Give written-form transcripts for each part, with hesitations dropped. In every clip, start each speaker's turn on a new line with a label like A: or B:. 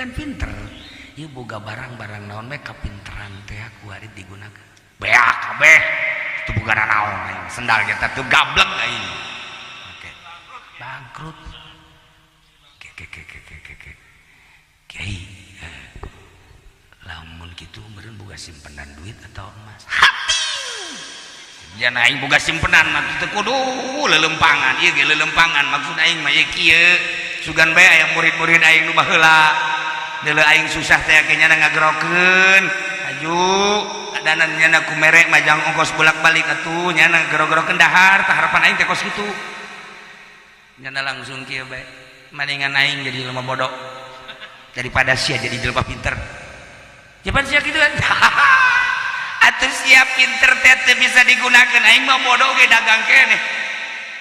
A: kan pinter ieu boga barang-barang naon we kapinteran teh ku ari digunakeun beak kabeh teu boga naon aing sendal kita teu gablek aing oke bangkrut Kiai lamun kitu meureun boga simpenan duit atau emas hati jan aing boga simpenan mah teu kudu lelempangan ieu ge lelempangan maksud aing mah ieu kieu sugan bae aya murid-murid aing nu baheula deuleu aing susah teh nya ngagerokeun aju adanan nyana ku merek majang ongkos bolak-balik atuh nyana gero-gerokeun dahar tah harapan aing teh kos kitu nyana langsung kieu bae mendingan aing jadi lemah bodoh daripada sia jadi jelema pinter japan sia kitu kan atuh sia pinter teh teu bisa digunakeun aing mah bodoh ge dagang keneh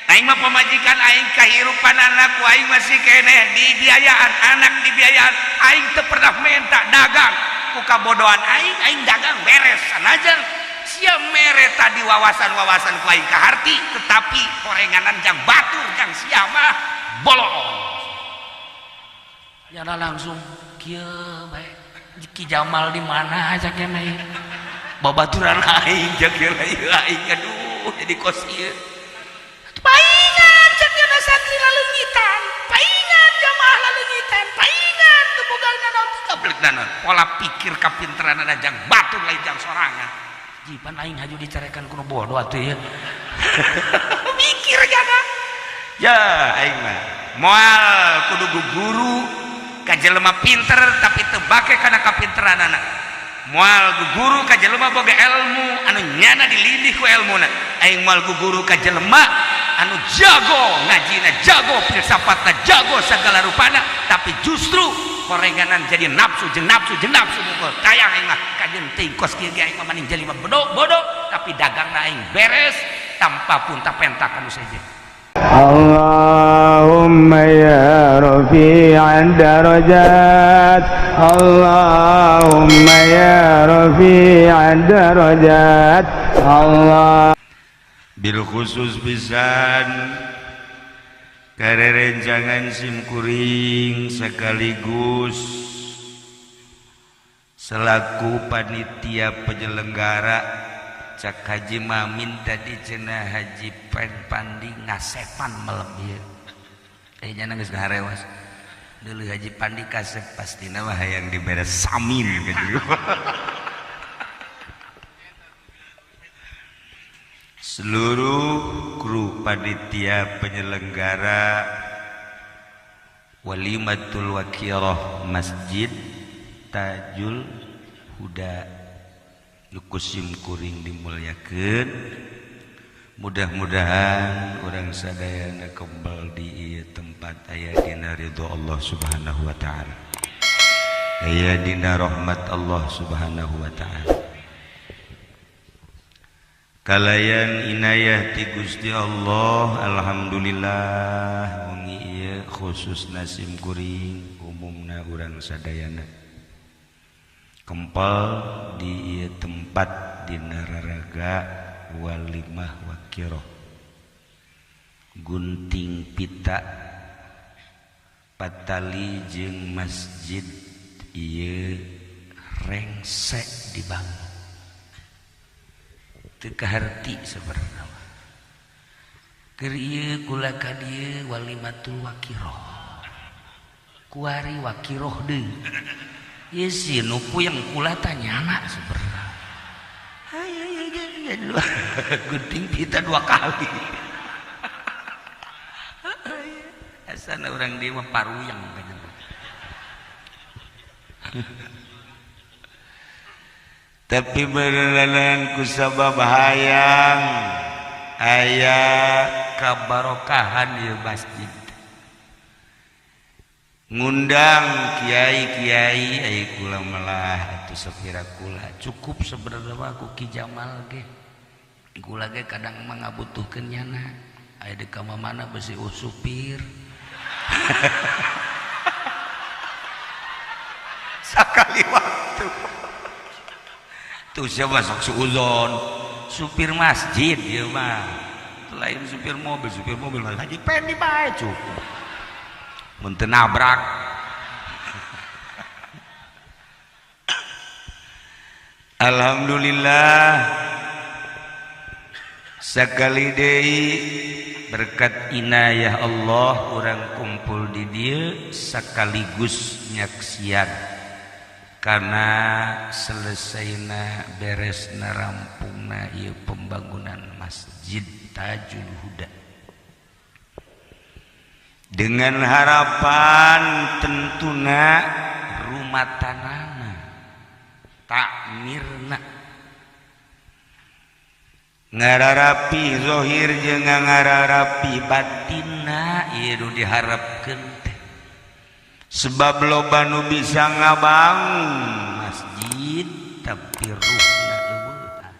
A: aing mah pamajikan aing kahirupan anak ku aing masih keneh dibiayaan anak dibiayaan aing teu pernah minta dagang ku kabodohan aing dagang beres sanajan sia mere tadi wawasan-wawasan ku aing kaharti tetapi korenganan jang batur jang sia mah bolong nyana langsung kieu bae Ki Jamal di mana aja keneh babaturan aing jeung kieu aing aduh jadi kos ieu paingan cek yana santri lalungitan paingan jamaah lalungitan paingan teu boga naon teu gablek naon pola pikir kapinteran ada jang batur lain jang sorangan jipan aing haju dicarekan kuno bodoh atuh ya mikir jana ya aing mah moal kudu guru ka jelema pinter tapi teu bake kana kapinteranana moal guru ka jelema boga ilmu anu nyana dilindih ku ilmuna aing moal guru ka jelema anu jago ngajina jago filsafatna jago segala rupana tapi justru korenganan jadi nafsu jeung nafsu mukul tayang aing mah kajeun teuing kos kieu ge aing mah maning jelema bodoh tapi dagangna aing beres tanpa pun tapentak anu seje
B: Allahumma ya rafi'ad darajat Allahumma ya rafi'ad darajat Allah
C: bil khusus pisan karerencangan simkuring sekaligus selaku panitia penyelenggara cak Haji Mamin tadi cenah Haji Pandi ngasepan malam ieu nya geus ngarewas deuleu Haji Pandi kasep pastina mah hayang diberes samin gitu seluruh kru panitia penyelenggara Walimatul Wakirah Masjid Tajul Huda Lukusim kuring dimulyakeun mudah-mudahan orang sadayana kembal di ieu tempat aya dina ridho Allah Subhanahu wa taala aya dina rahmat Allah Subhanahu wa taala kalayan inayah ti Gusti Allah alhamdulillah wengi ieu khusus nasim kuring umumna urang sadayana kempal di tempat di Nararaga Walimah Wakiroh gunting pita patali jeung masjid ieu rengsek dibangun teu kaharti sabarana keur ieu kula ka dieu Walimatul Wakiroh kuari Wakiroh deui ieu si nu puyeng kula tanyana sabarana gunting pita 2 kali asana urang dieu mah paruyeng tapi beneran ku sabab hayang aya kabarokahan ieu masjid ngundang kiai-kiai aya kula melah atuh sapira kula cukup sebenarnya mah ku Ki Jamal ge kula ge kadang mah ngabutuhkeun nyana aya di ka mana besi supir sakali waktu tuh siapa sok suuzon supir masjid ieu mah lain supir mobil Haji Pendi bae cukup mun teu nabrak Alhamdulillah sakali deui berkat inayah Allah urang kumpul di dieu sakaligus nyaksian karena selesainya beresna rampungna ieu pembangunan Masjid Tajul Huda dengan harapan tentuna rumah tanahna takmirna ngararapi zohir jeung ngararapi batinna ieu diharapkeun teh sebab loba nu bisa ngabangun masjid tapi ruhna eueuh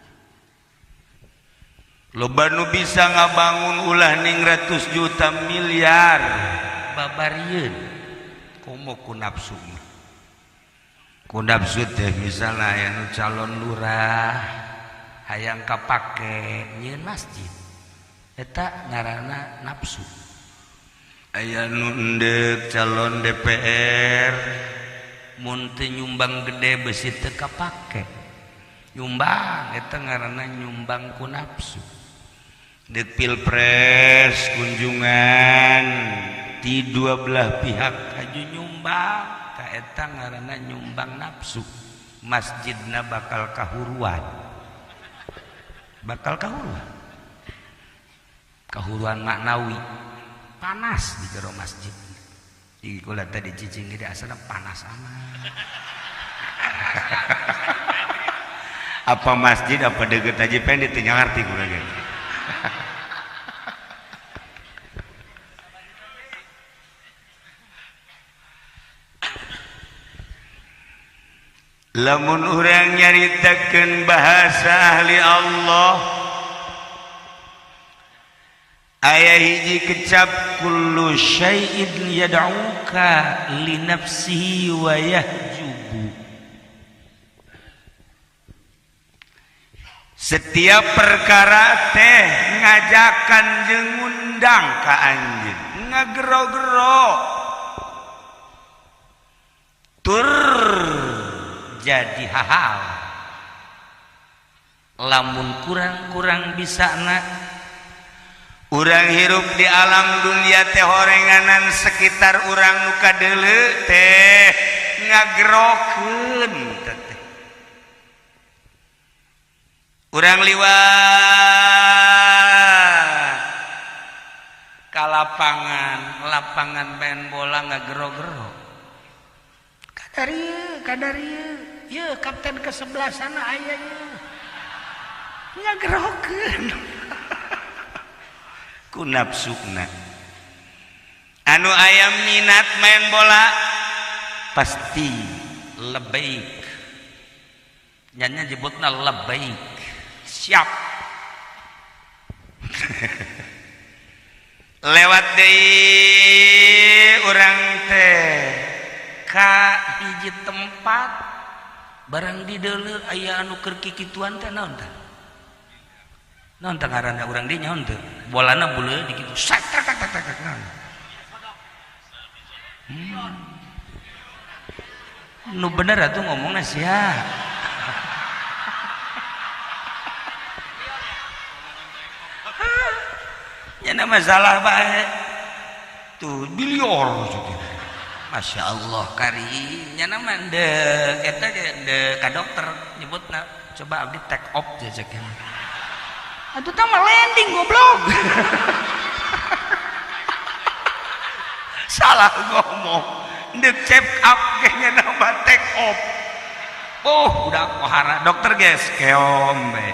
C: loba nu bisa ngabangun ulah 100 juta miliar babarieun komo ku nafsu teh misalnya aya nu calon lurah hayang kapake nyieun masjid eta ngaranna nafsu aya nu endek calon DPR mun teu nyumbang gede besi teu kapake nyumbang eta ngaranna nyumbang ku nafsu dek pilpres kunjungan di dua belah pihak aju nyumbang ka eta ngaranna nyumbang nafsu masjidna bakal kahuruan kahuruan maknawi panas di jero masjid di kula tadi cicing gede asana panas amat apa masjid apa deket aja pendek teu ngarti kula ge lamun urang nyaritakeun bahasa ahli Allah aya hiji kecap kullu syai'in yad'uka li nafsihi wa yahjubu setiap perkara teh ngajakan jeung ngundang ka anjeun ngagero-gero tur jadi hal lamun kurang bisana urang hirup di alam dunia teh horenganan sekitar urang nu kadeuleu teh ngagerokeun teh urang liwat ka lapangan main bola ngagero-gero kadarieu ye kapten ke sebelah sana aya ye ngagerokeun ku nafsuna anu aya minat main bola pasti lebaik nyanyi nyebutna lebaik siap lewat deui urang teh ka hiji tempat barang di deuleu aya anu keur kikituan teh naon teh ngaranna urang dieu nyaon teh bolana buleu di kitu sak tak naon nu bener atuh ngomongna sia nya masalah bae tuh bilior Masya Allah kari nyana mah dek eta dek ka dokter nyebutna coba abdi take off aja kan atuh tah mah landing goblok salah ngomong dek check up kayaknya nama take off udah kohara dokter guys keom be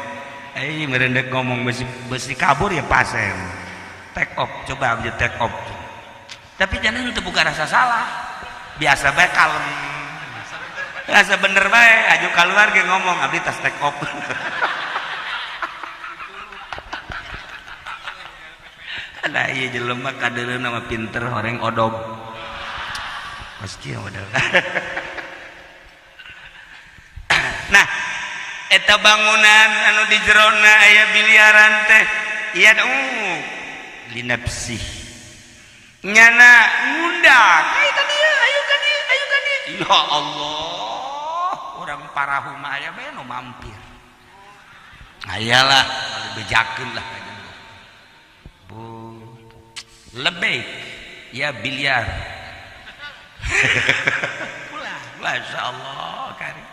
C: merendek ngomong besi kabur ya pasem take off coba abdi take off tapi jangan itu bukan rasa salah biasa bae kalem rasa bener bae aju keluar ge ngomong abdi tas take off ada ieu jelema kadeuleu nama pinter horeng odog pasti modal nah eta bangunan anu di jerona aya biliaran teh ieu li nafsih nyana ngundang ayo ka dieu ya Allah orang parahu mah aya bae nu mampir. Ayalah bejakeun lah kayaknya. Bu lebih ya biliar. Masya Allah kari.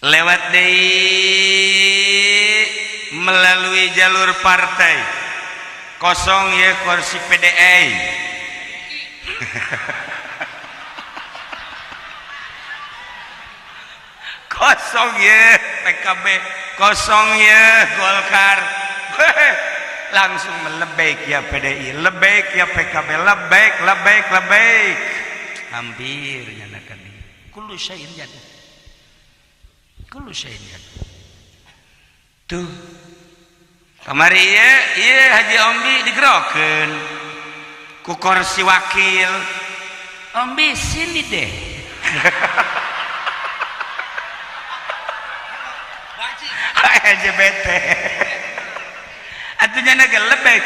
C: Lewat deui melalui jalur partai kosong ya kursi PDI. Kosong ya PKB, kosong ya Golkar. Langsung melebek ya PDI, lebek ya PKB, lebek. Hampir nyanakan ini. Kullu syai'in jadu. Kullu syai'in jadu. Tuh. Kamari ieu Haji Ombi digerokeun ku kursi wakil. Ombi sini deh. LGBT. Atunya naga lebek.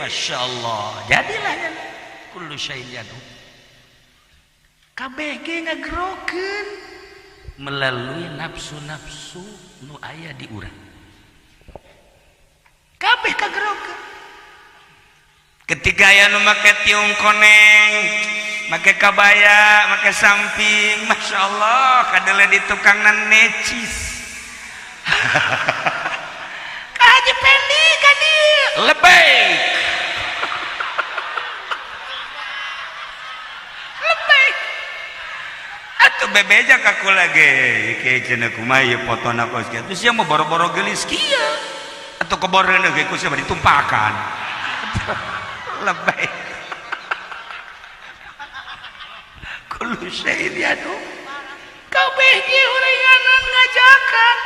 C: Masya Allah. Jadilah ya. Kullu syai'in jadu. KBG ngagerokeun melalui nafsu-nafsu nu aya di urang. Kabeh kagerokeun. Ketika aya nu make tiung koneng, make kabaya, make samping, Masya Allah, kadele di tukangna necis. Kaji pendi kadi lebek. Atuh bebeja kaku lagi kayak cenah kumaha ieu fotona kos kieu terus sia mau boro-boro geulis kieu atuh keboreuneun ge ku sia ditumpakan lebay kullu syai'in yadu kabeh ge ureungan ngajakan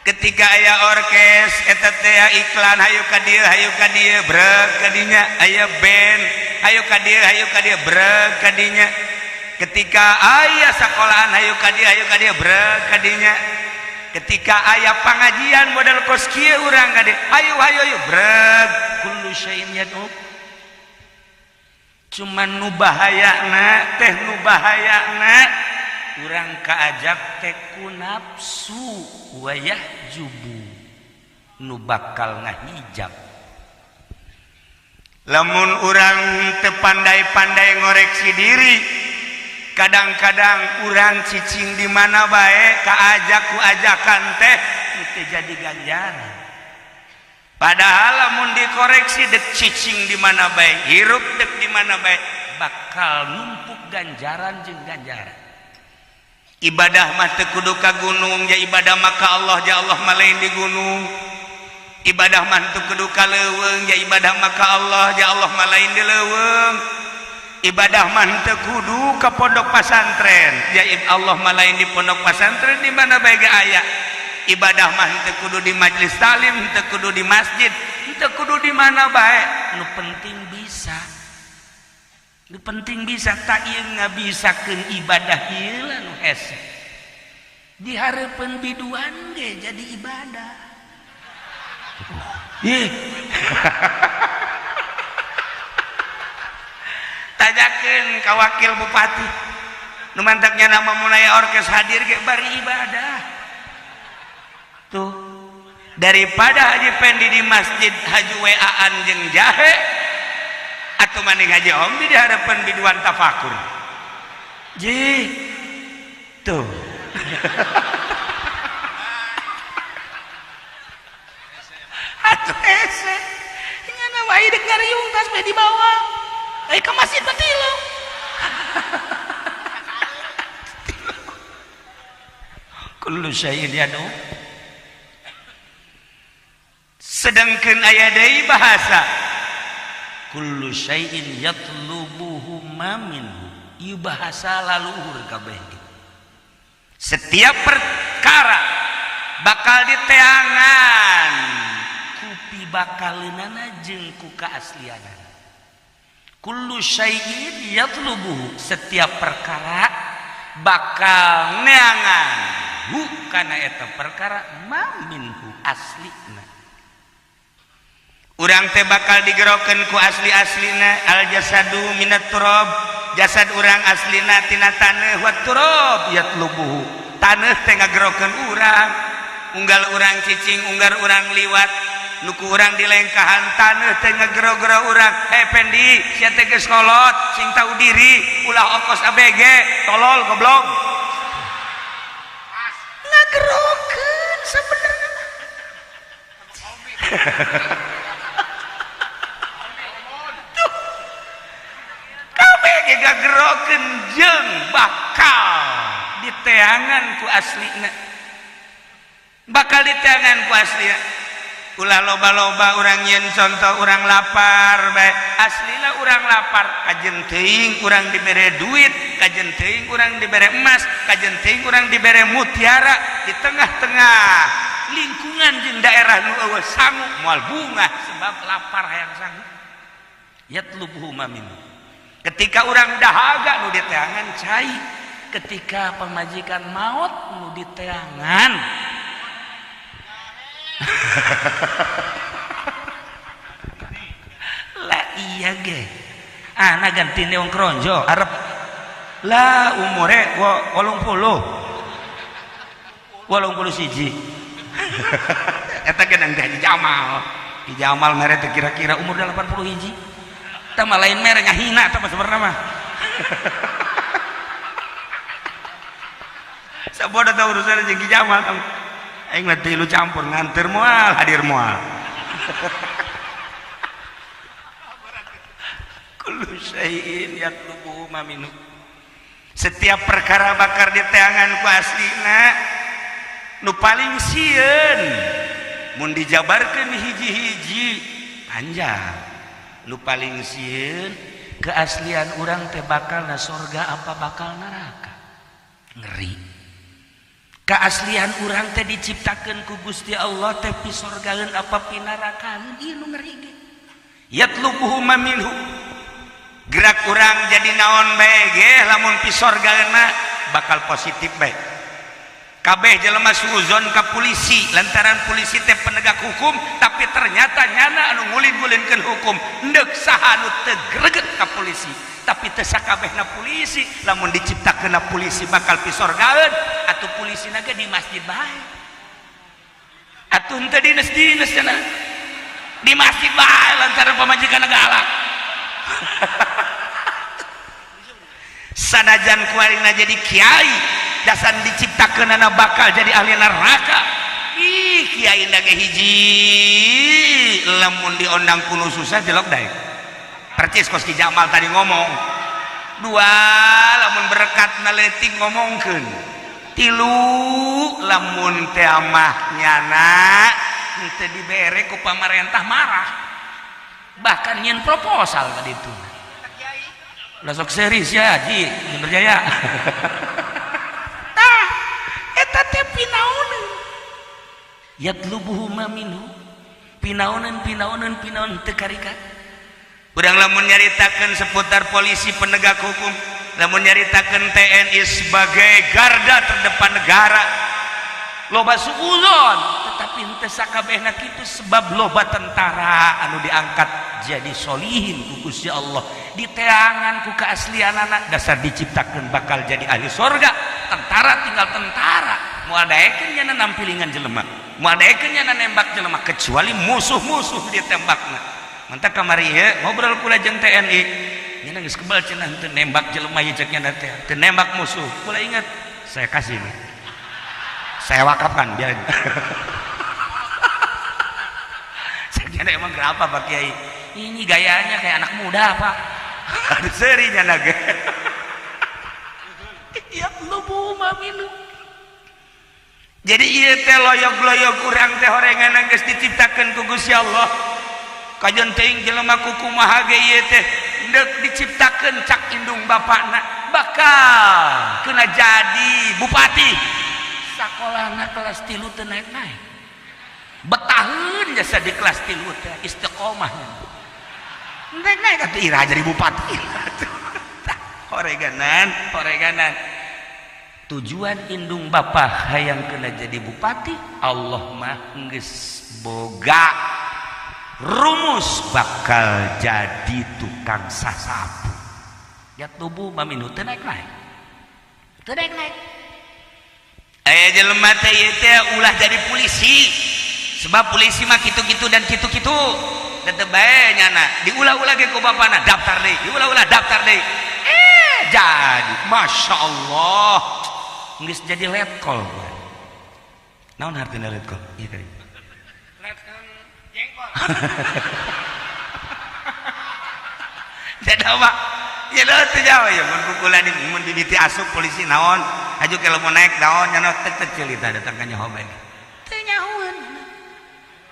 C: ketika aya orkes eta teh iklan hayu ka dieu breg ka dinya aya band hayu ka dieu breg ka dinya ketika aya sakolahan hayu ka dieu breg ka dinya ketika aya pangajian model kos kieu urang ka dieu hayu breg kullu syai'in yad'u cuman nu bahayana urang kaajak teh ku nafsu wayah jubu nu bakal ngahijab lamun urang teu pandai-pandai ngoreksi diri kadang-kadang urang cicing di mana bae kaajak ku ajakan teh teu jadi ganjaran padahal lamun dikoreksi dek cicing di mana bae hirup dek di mana bae bakal numpuk ganjaran jeung ganjaran. Ibadah mah teu kudu ka gunung ya ibadah mah ka Allah ja Allah mah lain di gunung. Ibadah mah teu kudu ka leuweung ya ibadah mah ka Allah ja Allah mah lain di leuweung. Ibadah mah teu kudu ka pondok pesantren ya Allah mah lain di pondok pesantren di mana bae ge aya. Ibadah mah teu kudu di majelis talim, teu kudu di masjid, teu kudu di mana bae. Nu penting bisa. Nu penting bisa tak ieu ngabisakeun ibadah ieu nu hese. Di hareupeun biduan ge jadi ibadah. Ih. Tajakeun ka wakil bupati. Nu mantapnya nama munaya orkes hadir ge bari ibadah. Tuh. Daripada Haji Pendi di masjid Haji WA-an jeung jahe atau maning Haji Omdi di hadapan biduan tafakur ji tuh atuh ese ingana wae dek ngariung tas bae di bawah ke masjid patilu kullu syai'in yadu sedangkeun aya deui bahasa kullu syai'in yatlubuhu ma minhu ieu bahasa laluhur kabeh setiap perkara bakal diteangan ku pibakaleunana jeung ku kaaslianana kullu syai'in yatlubuhu setiap perkara bakal neangan hu kana eta perkara ma minhu aslina urang teh bakal digerokeun ku asli-aslina al jasadu minat turab jasad urang aslina tina taneuh wat turab yatlubuhu taneuh teh ngagerokeun urang unggal urang cicing unggar urang liwat nuku urang di lengkahan taneuh teh ngagero-gero urang pendi sia teh geus kolot sing tahu diri ulah okos ABG tolol goblok ngagerokeun sabenerna gagerokeun jeung bakal diteangan ku aslina bakal diteangan ku aslina ulah loba-loba urang nyeun contoh urang lapar bae aslina urang lapar kajen teuing urang dibere duit kajen teuing urang dibere emas kajen teuing urang dibere mutiara di tengah-tengah lingkungan jeung daerah nu eueuh sangu moal bunga sebab lapar hayang sangu yatlubuhu mamin. Ketika orang dahaga nu diteangan cai ketika pemajikan maut nu diteangan lah iya ge ana ganti neong kronjo arep lah umure 81 eta gedang teh di Jamal mere teh kira-kira umur 80 hiji tama lain mere ngahina tama sebenarnya mah saboda tau urusan jeung Ki Jamal aing mah teu campur nganter moal hadir moal kullu syai'in yatlubu maminu setiap perkara bakar diteangan ku aslina nu paling sieun mun dijabarkeun hiji-hiji panjang nu paling sieun keaslian urang teh bakal na surga apa bakal neraka ngeri keaslian urang teh diciptakeun ku Gusti Allah teh pi surgaeun apa pi neraka ieu nu ngeri ge yatlubuhu maminhu gerak urang jadi naon bae ge lamun pi surgaeuna bakal positif bae kabeh jelema suuzon ka polisi lantaran polisi teh penegak hukum tapi ternyata nyana anu ngulin-ngulinkeun hukum neuk saha anu teu greget ka polisi tapi teu sakabehna polisi lamun diciptakeunna polisi bakal pi sorgaeun atuh polisina ge di masjid bae atuh teu dines-dines cenah di masjid bae lantaran pamajikanna galak sanajan kuarina jadi kiai dasar diciptakeun anak bakal jadi ahli neraka ih kiai na ge hiji lamun diondang kuno susah jelok daek percis kos Ki Jamal tadi ngomong dua lamun berkat naleting ngomongkeun tilu lamun teh amah nyana teu dibere ku pamarentah marah bahkan nyen proposal ka ditu lah sok serius ya Ji Berjaya teh pinaoneun yatlubuhu maminu pinaoneun teu karika urang lamun nyaritakeun seputar polisi penegak hukum lamun nyaritakeun TNI sebagai garda terdepan negara loba suuzon tetapi henteu sakabehna kitu sebab loba tentara anu diangkat jadi solihin ku Gusti Allah diteangan ku keaslianana dasar diciptakeun bakal jadi ahli surga tentara tinggal tentara moal daekeun nya nampilingan jelema moal daekeun nya nembak jelema kecuali musuh-musuh ditembakna mantap kamari ye ngobrol kula jeung TNI nya geus kebal cenah teu nembak jelema ieu cek nya teh teu nembak musuh kula ingat saya kasih nih saya wakafkan biarin cek nya emang berapa Pak Kiai ini gayanya kayak anak muda Pak ada serinya naga ya lubu maminu jadi ieu teh loyog-loyog urang teh horengan geus diciptakeun ku Gusti Allah kajen teuing jelema kukumaha ge ieu teh deuk diciptakeun cak indung bapana bakal kena jadi bupati sakolahna kelas 3 teu naik-naik betaheun jasa di kelas 3 teh istiqomah naik-naik atuh ira jadi bupati horeganan tujuan indung bapa hayang kena jadi bupati Allah mah geus boga rumus bakal jadi tukang sasapu. Yatlubu maminu teu naik aya jelema teh ieu teh ulah jadi polisi sebab polisi mah kitu-kitu dan kitu-kitu tetep bae nyana diulah-ulah ge ku bapana daftar deui diulah-ulah daftar deui jadi Masya Allah geus jadi letkol naon artina letkol ieu teh letkol jengkol jadi apa ya lo teu jawa ya mun kukula di mun diditi asup polisi naon aju kalau mau naik naon nyana tek cerita datang ka nyaho bae teu nyahoeun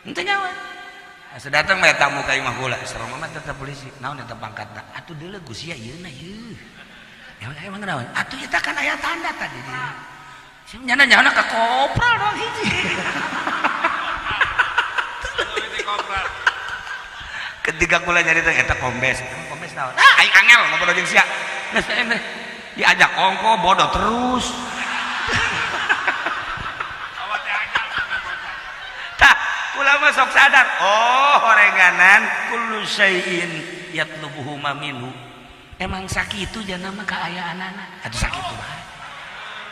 C: henteu nyahoeun asa datang bae tamu ka imah kula sareng mah tetep polisi naon eta pangkatna atuh deuleu Gus ya ieu na ieu emang naon atuh eta kan aya tanda tadi dia nyana nyana ka kopral dong hiji ketika kula nyarita eta kombes naon aing angel ngobrol jeung sia geus diajak ongko bodoh terus tah kula mah sok sadar oh horenganan kullu syai'in yatlubuhu minhu emang sakitu jangan mah kaayaanana atuh sakitu bae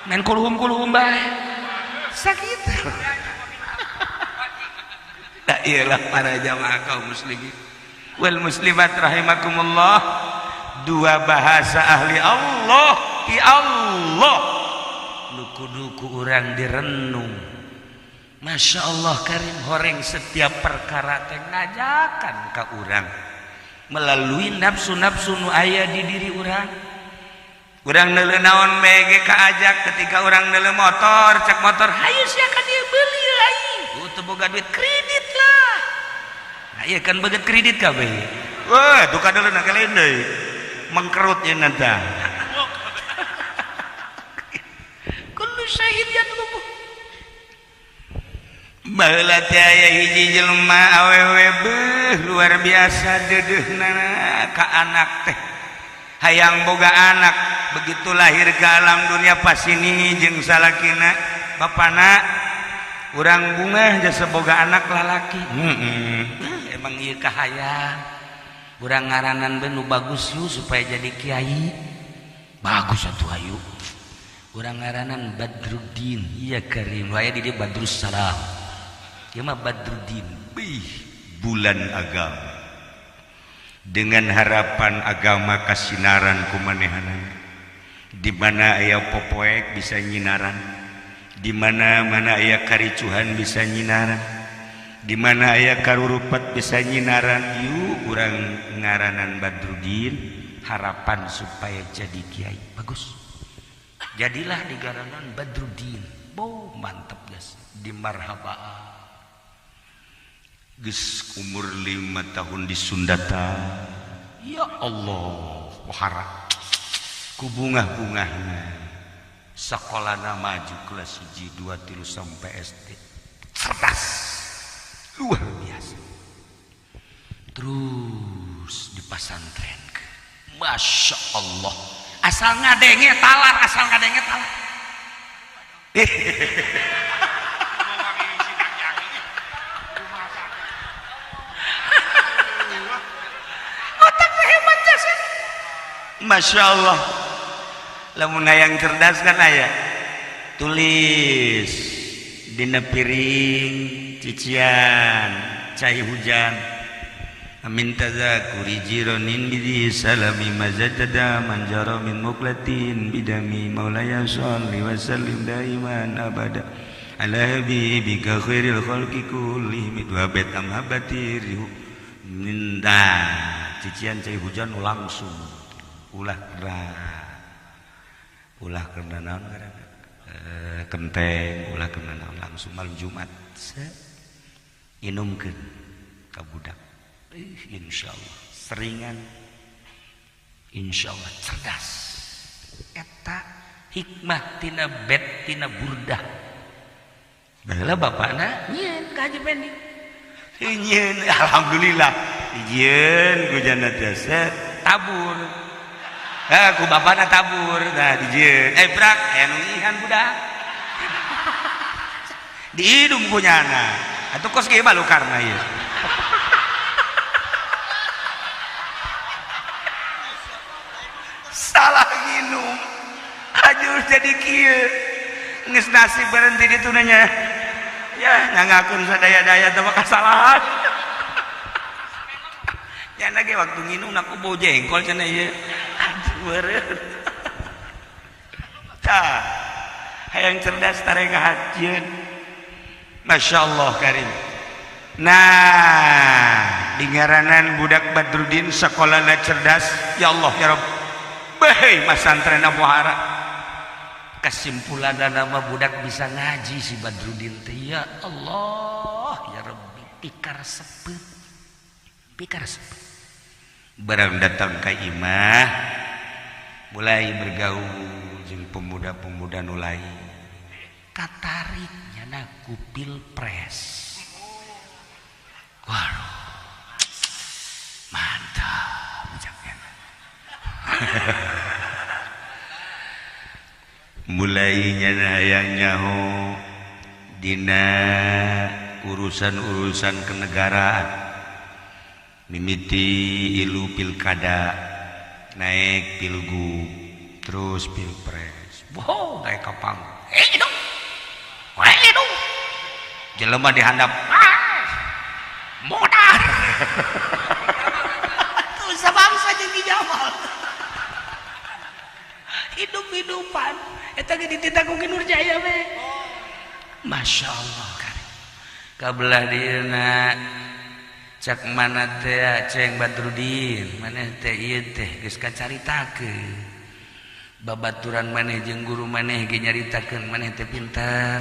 C: men kulhum bae sakitu da iyalah para jamaah kaum muslimin wal muslimat rahimakumullah dua bahasa ahli Allah ki Allah nu kudu ku urang direnung Masya Allah karim horeng setiap perkara teh ngajakan ka urang melalui nafsu-nafsu nu aya di diri urang neuleuh naon mege kaajak ketika urang neuleuh motor cek motor hayu sia ka dieu beuli aing teu boga duit kredit lah nah ieu kan beget kredit kabeh wah tuh kadeuleuh na kalain deui mengkerut ieu nanta kullu syai'in yatlubu baheula teh aya hiji jelema awewe beuh luar biasa deudeuhna ka anak teh hayang boga anak begitu lahir ke alam dunia pasini jeung salakina bapana urang bungah jasa boga anak lalaki emang ieu kahayang urang ngaranan be nu bagus yu supaya jadi kiai bagus atuh ayu urang ngaranan Badruddin iya karim aya di dieu Badrus Salam ieu mah Badruddin bulan agama dengan harapan agama kasinaran kumanehanana di mana aya popoek bisa nyinaran di mana aya karicuhan bisa nyinaran di mana aya karurupat bisa nyinaran yuk urang ngaranan Badruddin harapan supaya jadi kiai bagus jadilah di garanan Badruddin mantap guys di marhaba geus umur 5 tahun di Sundata ya Allah wahara ku bungah-bungahna sakolana maju kelas 1 2 3 sampai SD cerdas luar biasa terus di pasantren Masya Allah asal ngadenge talar Masya Allah lamun hayang cerdas kan aya tulis dina piring cician cai hujan amin tazakuri jironin bidi salami mazadada manjaro min muklatin bidami maulaya sholli wa sallim daiman abada ala habibika khairil khalqi kullihim wa bet amhabati minta cician cai hujan langsung ulah kena naon ngaranna kenteng ulah kena naon langsung malam Jumat inumkeun ka budak insyaallah seringan insyaallah cerdas eta hikmah tina bet tina burdah baheula bapana nyieun ka Haji Pendi nyieun alhamdulillah nyieun ku jannah tiasa tabur ku bapana tabur nah dijieun brak aya nu ngihan budak diidum ku nyana atuh kos ge balukarna ieu salah nginum hajur jadi kieu geus nasib berhenti di tunanya ya ngangakeun sadaya-daya teh kasalahan nya ge waktu nginum nak bau jengkol cenah ieu beureun tah hayang cerdas tareng ngahajieun masyaallah karim. Nah dingaranan budak Badrudin sekolahna cerdas ya Allah ya Rabb bae masantren Abu Hara kesimpulan nama budak bisa ngaji si Badrudin teh ya Allah ya Rabbi pikar sepet barang datang ka imah mulai bergaul jeung pemuda-pemuda nu lain katarik nyana ku pilpres. Waduh, mantap ucapnya. Mulainya hayang nyaho dina urusan-urusan kenegaraan, mimiti ilu pilkada, naik pilgub, terus pilpres. Wow, kayak kapang. Dong, dong. Jelema dihandap. Modal tuh sabangsa jeung Jamal hidup-hidupan eta ge dititah ku Nurjaya we masyaallah kan kabelah dieuna cak mana teh Ceng Badrudin maneh teh ieu teh geus kacaritakeun babaturan maneh jeung guru maneh ge nyaritakeun maneh teh pintar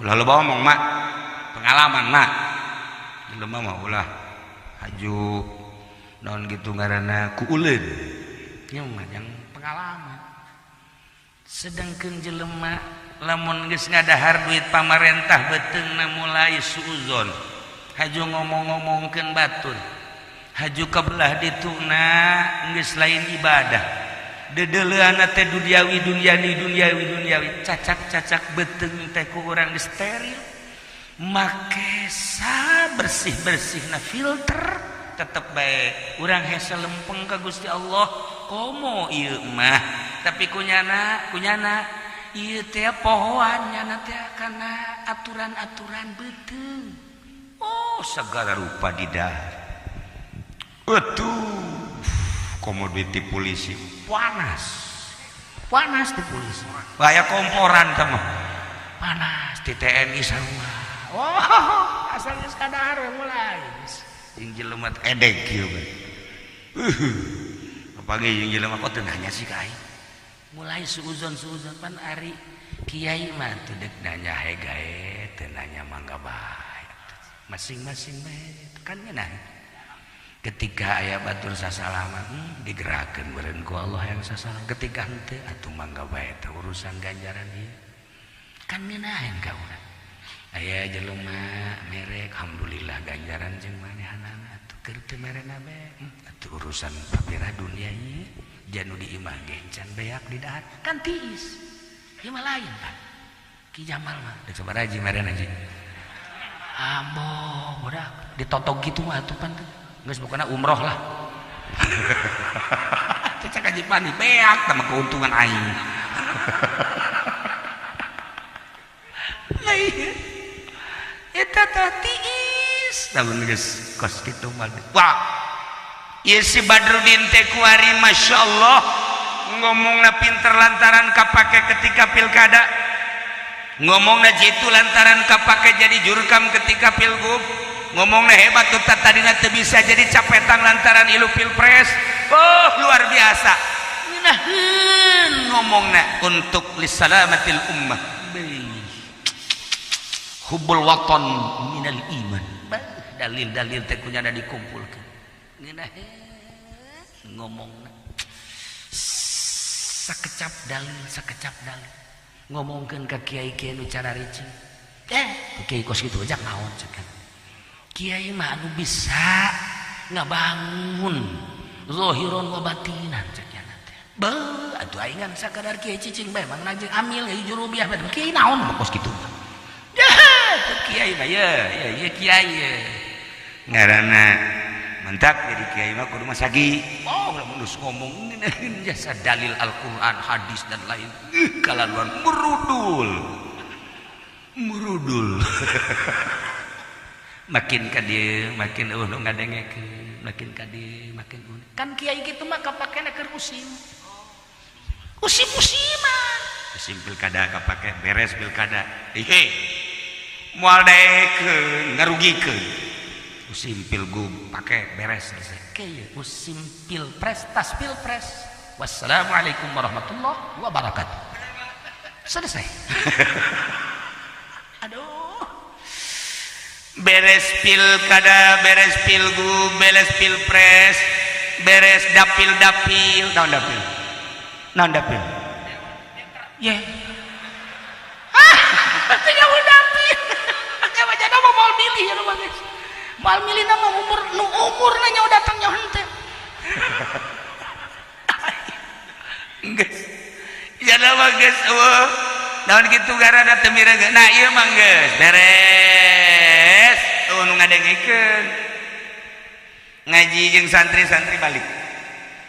C: ulah loba omong mak pengalaman mak jelema mah ulah haju naon gitu ngaranna ku uleun nya mah yang pengalaman sedangkeun jelema lamun geus ngadahar duit pamarentah beuteungna mulai suuzon haju ngomong-ngomongkeun batur haju kabelah dituna geus lain ibadah dedeleuana teh duniawi cacak beuteung teh ku urang geus steril make bersih na filter tetep baik urang hese lempeng ka Gusti Allah komo ieu mah tapi kunyana ieu teh pohoan nyana teh kana aturan-aturan beuteung oh segala rupa di dahar komoditi polisi panas di polisi bahaya komporan teh mah panas di TNI sarua oh, asalnya sekadar mulai. Yang jelema edek kieu bae. Apage yang jelema kok teu nanya sih kai. Mulai suuzon pan ari kiai mah teu deuk nanya gae, teu nanya mangga bae. Masing-masing bae kan ngeunah. Ketika aya batur sasalaman digerakkeun beureun ku Allah yang sasalam. Ketika henteu atuh mangga bae teh urusan ganjaran ieu. Kan ngeunaheun ka urang. Aya jelema merek alhamdulillah ganjaran jeung manehanana atuh keur teu merena be atuh urusan papira dunia ieu janu di imah ge can beak di dahar kan tiis ieu mah lain kan Ki Jamal mah deuk sabaraha ji merena ji ambo udah ditotog gitu mah atuh pan geus pokona umroh lah teh cak aji pani beak teh mah keuntungan aing eta tiis tahun geus kos kitu mah wah ieu si Badrudin teh kuari masyaallah ngomongna pinter lantaran kapake ketika pilkada ngomongna jitu lantaran kapake jadi jurkam ketika pilgub ngomongna hebat tuh tadina teu bisa jadi capetan lantaran ilu pilpres oh luar biasa ngeunaheun ngomongna untuk lisalamatil ummah hubbul watan minal iman dalil-dalil teh kunyana dikumpulkeun ngeunaheun ngomongna sakecap dalil ngomongkeun ka kiai-kiai nu cara ricing kiai kos kitu ajak naon cekan kiai mah anu bisa ngabangun zahiron wa batinan cekan teh beuh atuh aingan sakadar kiai cicing bae mang najeng amil juru biah bae kiai naon kos kitu kiai mah ya kiai ngaranna mantap jadi kiai mah kudu masagi. Oh lamun geus ngomong jasa dalil Al-Qur'an, hadis dan lain. Kalaluan murudul. Makin ka dieu makin nu ngadengekeun, makin ka dieu makin kan kiai kitu mah kapakena keur usim. Usim-usiman. Usim pilkada kapake beres pilkada. Moal daekeun ngarugikeun. Usim pilgub pake beres selesai. Kieu usim pilpres tas pilpres. Wassalamualaikum warahmatullahi wabarakatuh. Selesai. Aduh. Beres pilkada, beres pilgub, beres pilpres, beres dapil. Naon dapil? Ye. Tinggal dapil. Kayak wajana mah moal milih ya mah guys. Moal milih nama umurna nya datang nya henteu. Geus. Ya nama geus eueuh. Naon kitu garana teu mireung. Nah ieu mah geus beres. Tuh nu ngadengekeun. Ngaji jeung santri-santri balik.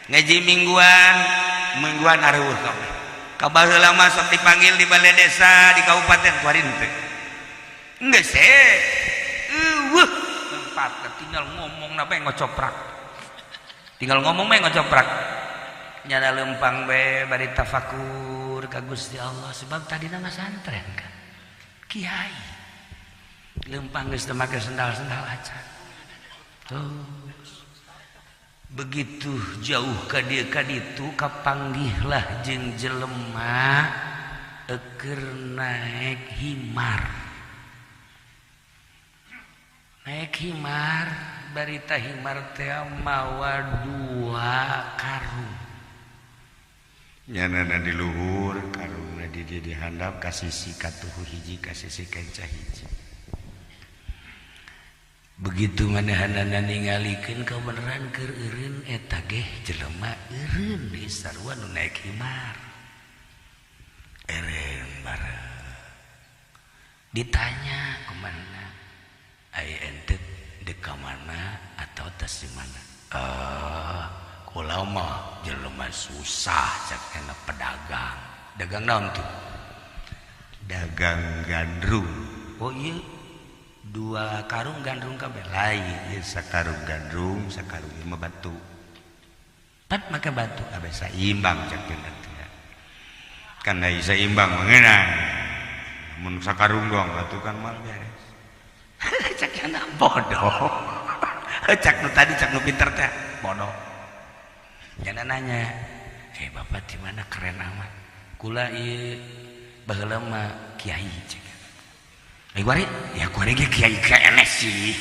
C: Ngaji mingguan areueuh kabeh. Kabaheula mah sok dipanggil di balai desa di kabupaten kuarin teh. Geus eueuh. Tempat tinggal ngomong na bae ngocoprak. Tinggal ngomong bae ngocoprak. Nyana lempang bae bari tafakur ka Gusti Allah sebab tadina ngasantren kan. Kiai. Lempang geus teu make sendal-sendal acan. Tuh. Begitu jauh ka dieu ka ditu kapanggihlah jeung jelema keur naik himar. Naik himar barita himar teh mawa 2 karung. Nyanana di luhur karungna di dieu dihandap ka sisi katuhur hiji ka sisi kancah hiji. Begitu manahanana ningalikeun kabeneran keur eureun eta ge jelema eureun di sarua nu naik himar. Eureun bareng. Ditanya kemana? Ai ente dek ka mana atau tes di mana? Kula mah jelema susah cak kana pedagang. Dagang naon tuh? Dagang gandrung. Oh iya. 2 karung gandrung kabeh lain ieu sakarung gandrung sakarung ieu mah batu. Pat make batu kabeh saimbang cak cenah teh. Kan ai saimbang mengeunang. Mun sakarung doang batu kan mal beres. Cak cenah bodoh. Cak nu tadi cak nu pinter teh bodoh. Jangan nanya, bapak di mana keren amat. Kula ieu baheula mah kiai cek. Kuari, ya kuari ge kiai KNS sih.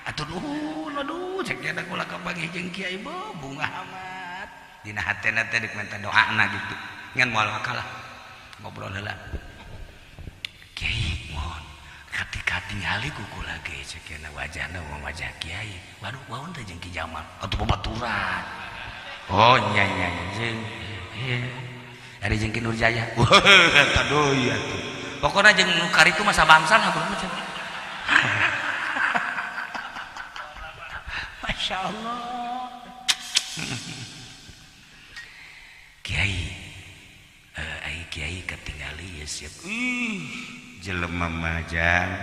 C: Atuh aduh, cek ada kula kabagi jeung kiai bunga amat. Dina hatena teh deuk minta doana gitu. Ngan moal akalah. Ngobrol heula. Kiai mohon ketika tingali ku kula ge cek wajahna wajah kiai. Waduh, waon teh jeung Ki Jamal atuh babaturan. Oh nya jeung ada jeung Ki Nurjaya. Eta deui atuh. Pokona jeung nu karitu masa bangsal habrung macam. Masya Allah. Kiai ai kiai ketinggali ya siap. Jelema majang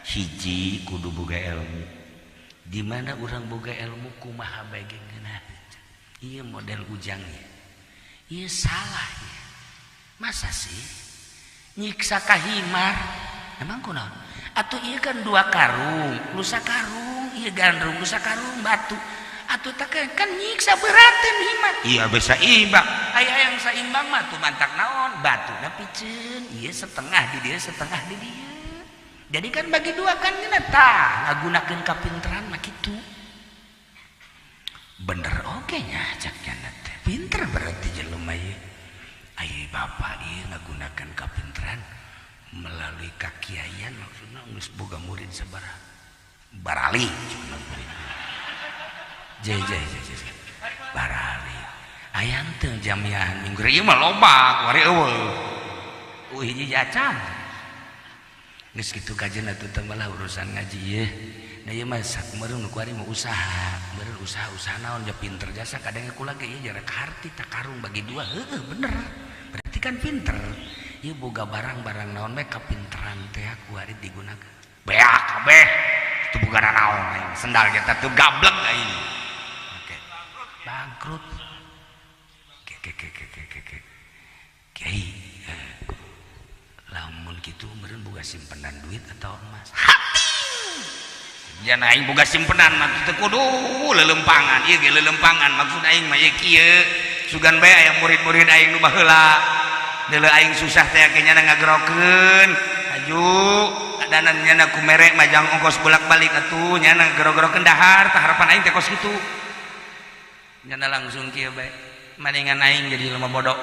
C: hiji kudu boga ilmu. Di mana urang boga ilmu kumaha bae geunah. Ieu model ujangnya. Ieu salah ya. Masa sih nyiksa kahimar emang kunaon atuh ieu kan 2 karung lu sakarung ieu gandrung lu sakarung batu atuh teh kan nyiksa beurateun himar iya bisa imbang aya yang saimbang mah tuh mantak naon batuna piceun ieu setengah di dieu setengah di dieu jadi kan bagi 2 kan geuna tah ngagunakeun kapinteran mah kitu bener oge nya cak nya teh pinter berarti jelema ieu. Ai bapak ieu ngagunakeun kapinteran melalui kakiaian maksudna geus boga murid sabaraha barali cenah murid. Jai barali. Aya teu jamiahan minggu ieu mah loba kuari eueuh. Hiji jacan. geus kitu kajen atuh teh malah urusan ngaji ye. Da ieu mah sakumareun nu kuari mah usaha, meureun usaha naon ja pinter jasa kadang kula ge ieu jarak harti tak karung bagi dua. Heueuh bener. Berarti kan pinter. Ieu boga barang-barang naon we kapinteran teh kuari digunakeun. Beak kabeh. Teu boga naon aing. Sendal kita tuh gableng aing. Oke. Bangkrut. Kiai. Lamun kitu meureun boga simpenan duit atau emas. Jangan aing boga simpenan mah teu kudu lelempangan. Ieu ge lelempangan maksud aing mah ieu kieu sugan bae aya murid-murid aing nu baheula. Deuleu aing susah teh nya ngagerokeun. Aju adanan nya ku mere majang ongkos bolak-balik atuh nya ngagerokeun dahar tah harapan aing teh kos kitu. Nya langsung kieu bae. Mendingan aing jadi jelema bodoh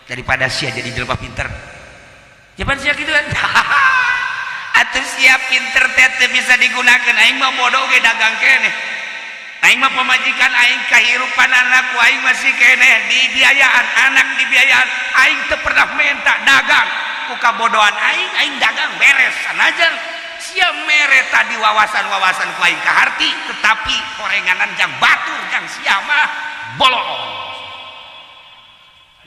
C: daripada sia jadi jelema pinter. Japan sia kitu kan. Atuh sia pinter teh bisa digunakeun aing mah bodoh ge dagang keneh. Aing mah pamajikan aing kahirupan anak ku aing masih keneh dibiayaan anak dibiayaan aing teu pernah minta dagang ku kabodohan aing dagang beres sanajan sia mere tadi wawasan-wawasan ku aing kaharti tetapi horenganan jang batur jang sia mah bolong.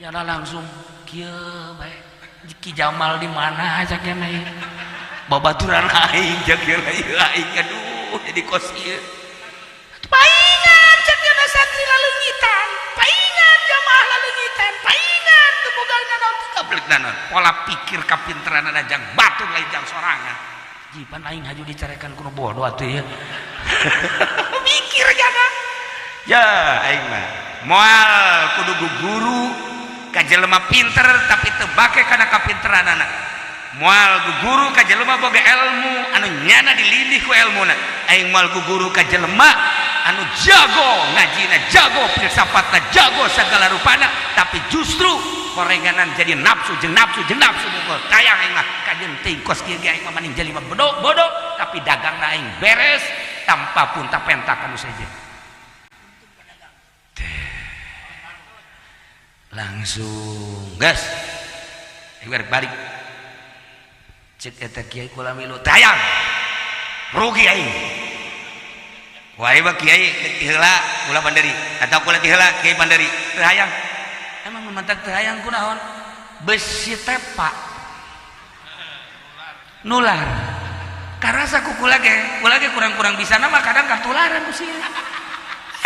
C: Yana langsung kieu bae Ki Jamal di mana aja keneh. Babaturan aing jeung aing aduh jadi kos ieu. Paingan cek yana santri laleungitan, paingan jamaah laleungitan, paingan teu bogalna naon teu gablek naon. Pola pikir kapinteranna jang batur lain jang sorangan. Jipan aing haju dicarekan kuno bodoh atuh ieu. Mikir jana. Ya aing mah moal kudu guru ka jelema pinter tapi teu bake kana kapinteranana. Moal guru ka jelema boga ilmu anu nyana dilindih ku ilmuna. Aing moal guru ka jelema anu jago ngajina, jago filsafatna, jago segala rupana tapi justru korenganan jadi nafsu jeung nafsu mungkul. Tayang aing mah kajen teuing kos kieu ge aing mah maning jelema bodoh tapi dagangna aing beres tanpa pun tapentak anu saja. Langsung gas balik cek eta kiai kula milu tayang rugi aing wae mah kiai heula kula Pandari atau kula heula kiai Pandari teu hayang emang mantak teu hayang kunaon besi tepak nular karasa ku kula ge kurang-kurang bisa nama kadang katularan ku sia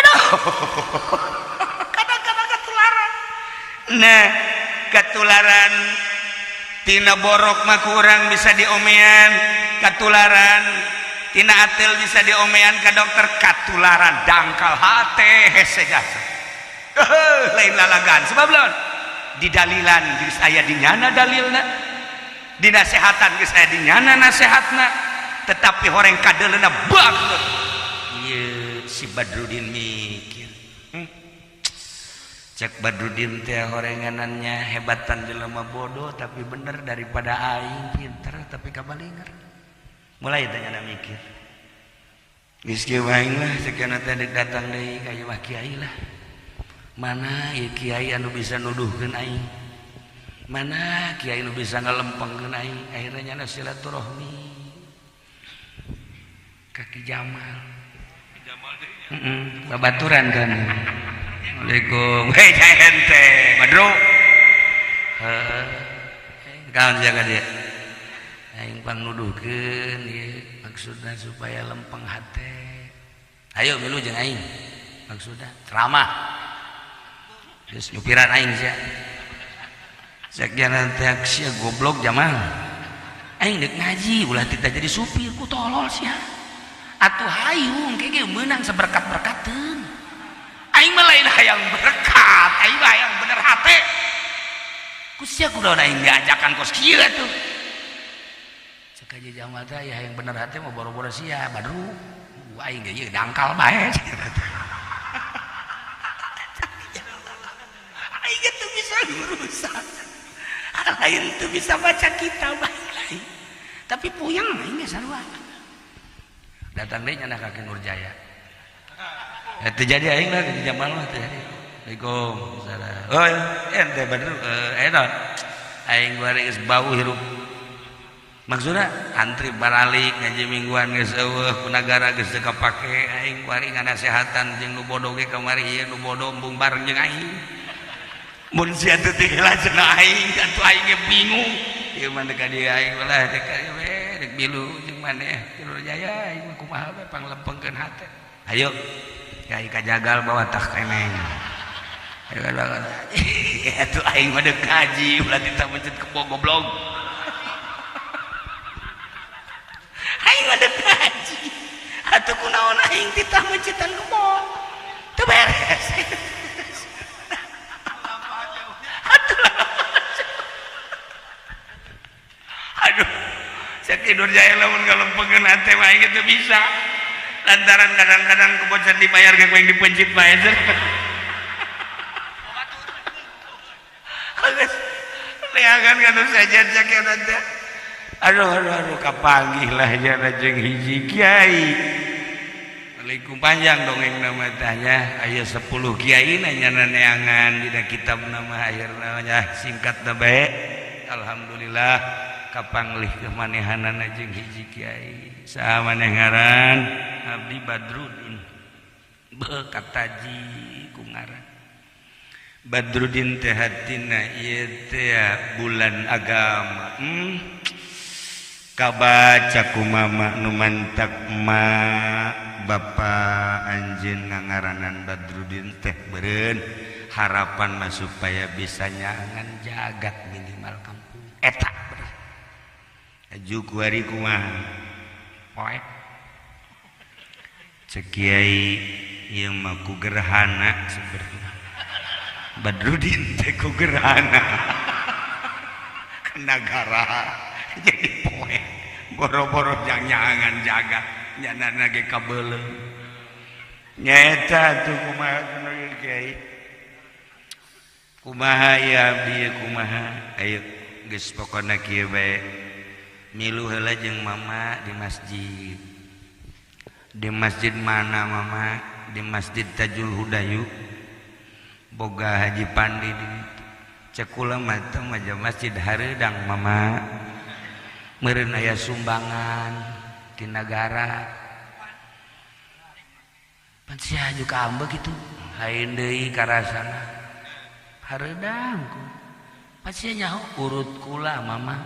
C: aduh kadang-kadang katularan. Nah, ketularan tina borok mah kurang bisa diomean, ketularan tina atil bisa diomean ka dokter, ketularan dangkal hate hese jasa. Lain lalagan sebab lawan di dalilan geus aya di nyana dalilna, di nasehatan geus aya di nyana nasehatna, tetapi horeng kadeleuna bangkrut. Ieu si Badrudin mikir. Cek Badrudin teh horenganannya hebatan jelema bodoh tapi bener daripada aing pinter tapi kabalinger. Mulai tanya mikir. Geus kieu aing lah sakana teh datang deui ka ieu kiai lah. Mana ieu kiai anu bisa nuduhkeun aing? Mana kiai anu bisa ngalempengkeun aing? Akhirnya nya silaturahmi. Kaki Jamal. Jamal deui. Babaturan kan. Assalamualaikum. Hei ente, Badro. Kawan jaga dia. Aing pang nuduhkeun ieu maksudna supaya lempeng hate. Ayo milu jeung aing. Maksudna ceramah. Geus nyupiran aing sia. Sakjana teh sia goblok Jamal. Aing deuk ngaji ulah tita jadi supir ku tolol sia. Atuh hayu engke ge meunang saberkat-berkateun. Aing mah lain hayang berkat, aing mah hayang bener hate. Kusia kudu aing diajakan kos kieu atuh. Cek aja Jamal teh aya hayang bener hate mah boro-boro sia Badru. Aing ge ieu dangkal bae. Aing ge teu bisa ngurusan. Lain teu bisa baca kitab lain. Tapi puyeng aing ge sarua. Datang deui nya ka Nurjaya. Itu jadi aing lah di Jamal mah teh. Assalamualaikum. Oh, ente Badru enak. Aing bari geus bau hirup. maksudnya antri baralik ngaji mingguan geus eueuh ku nagara geus teu kapake aing kuari nganasehatan jeung nu bodoh ge kamari ieu nu bodoh embung bareng jeung aing mun sia teu teh heula cenah aing atuh aing ge bingung ieu mah ka dieu aing ulah teh ka we rek bilu jeung maneh Tilu Jaya aing kumaha we panglempengkeun hate ayo kai kajagal bawa tah keneng ayo atuh aing mah deuk ngaji ulah ditah mencet goblok aing ada kaji atuh kunaon aing ditah mencitan kebon teu beres aduh cek Tidur Jaya lamun ngalempengkeun hate mah aing teu bisa lantaran kadang-kadang kebocan dibayar ge kuing dipencit bae geus leagan kana saja cek eta aduh kapanggih lah jana jeung hiji kiai Waalaikum panjang dongeng nama tanya aya 10 kiai nanya neangan dina kitab nama akhirna singkat na bae alhamdulillah kapanglih kemanehanana jeung hiji kiai saha maneh ngaran Abdi Badrudin beuh kataji ku ngaran Badrudin teh hatina ieu teh bulan agama kabaca ku mama nu mantak ma bapa anjeun ngangaranan Badrudin teh beureun harapan mah supaya bisa nyangan jagat minimal kampung eta bener aju kuari kumaha poe cek kiai ieu mah ku gerhana sebenarnya Badrudin teh ku gerhana ke nagara jadi poe boro-boro jangan jaga nyanana ge kabeuleuh nyaeta tuh kumaha kunaon kiai kumaha ya abdi kumaha ayo geus pokona kieu bae milu heula jeung mama di masjid mana mama di masjid Tajul Hudayu boga Haji Pandi di cek kula mah teh masjid Hareudang mama meureun aya sumbangan di negara pan sia aju ka ambeu kitu lain deui karasana Hareudang ku pan sia nyaho urut kula mama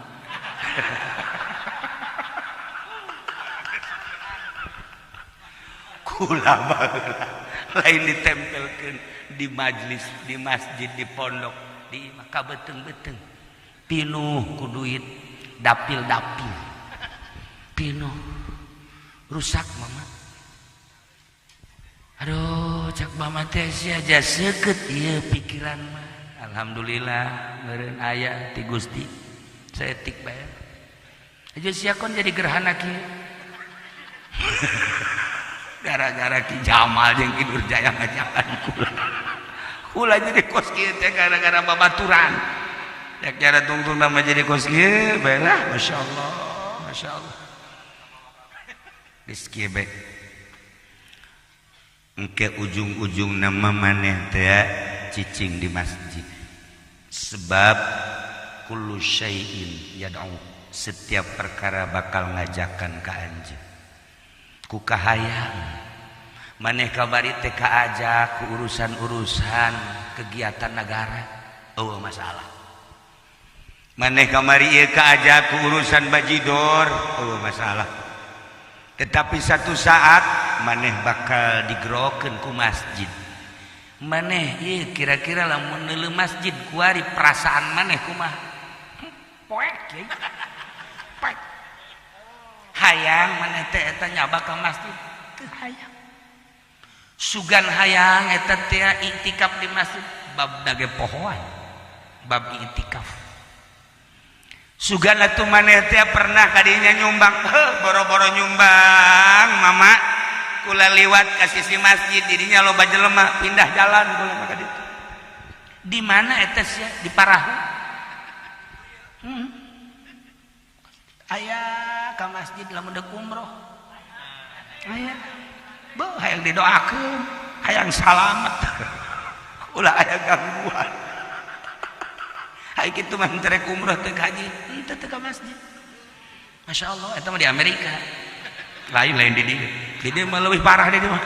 C: kula baheula lain ditempelkeun di majlis di masjid di pondok di maka beteng-beteng pinuh ku duit dapil-dapil pinuh rusak mama aduh cak mama teh sia seukeut ieu pikiran mah alhamdulillah meureun aya ti Gusti saeutik bae aja sia kon jadi gerhana kieu gara-gara Ki Jamal jeung Tidur Jaya ngajakan kula jadi kos kieu teh gara-gara babaturan yak cara tungtung nama jadi kos kieu bae lah masyaallah geus kieu bae engke ujung-ujung nama maneh teh cicing di masjid sebab kullu syai'in yad'u setiap perkara bakal ngajakan ka anjeun ku kahayang maneh kabari teh kaajak ku urusan-urusan kegiatan negara eueuh masalah maneh kamari ieu kaajak ku urusan bajidor eueuh masalah tetapi satu saat maneh bakal digerokeun ku masjid maneh ieu kira-kira lamun neuleuh masjid kuari perasaan maneh kumaha poek kieu poek hayang maneh teh eta nyaba ka masjid teu hayang sugan hayang eta teh iktikaf di masjid bab dage pohoan bab iktikaf sugan atuh maneh teh pernah kadinya nyumbang boro-boro nyumbang mama kula liwat ka sisi masjid didinya loba jelema pindah jalan kula maka ditu di mana eta sia di Parahu aya ka masjid lamun deuk umroh aya beuh hayang didoakeun hayang salamet ulah aya gangguan hay kitu mah rek umroh teh haji henteu teh ka masjid Masya Allah itu mah di Amerika lain di dia mah lebih parah di dia mah.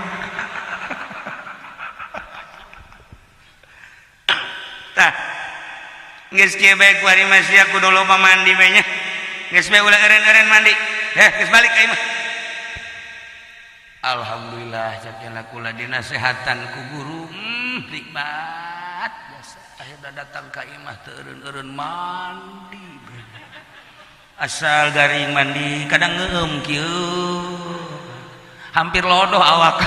C: Tah geus kieu bae ku hari masih aku dulu mandi bae nya geus bae ulah eureun-eureun mandi geus balik ka imah. Alhamdulillah sakena kula dinasehatan ku guru nikmat biasa akhirnya datang ka imah teu eureun-eureun mandi asal garing mandi kadang ngeueum kieu hampir lodoh awak.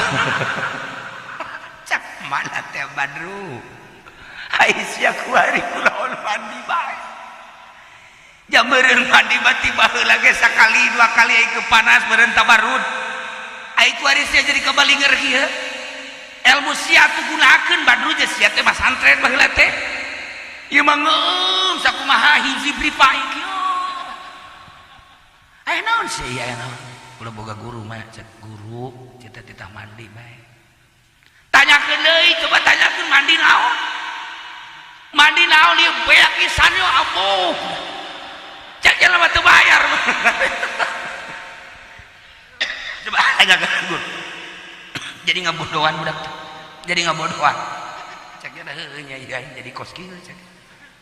C: Cak mana teh Badru Aisyah ku hari kulaon mandi bae jam meureun mandi tiba heula ge sakali dua kali ai ke panas meureun tabarrud ai ku hari sia jadi kabalinger kieu ilmu sia tu gunakeun Badru je sia teh pasantren baheula teh ieu mah ngeueum sakumaha hiji pripai kieu aya naon sih aya naon ulah boga guru mah cek guru cita-cita mandi bae tanyakeun deui coba tanyakeun mandi naon ieu beak pisan yo apuh cek jelema teu bayar. Coba tanyakeun guru jadi ngabodohan budak jadi ngabodohan cek nya heueuh nya jadi kos kieu cek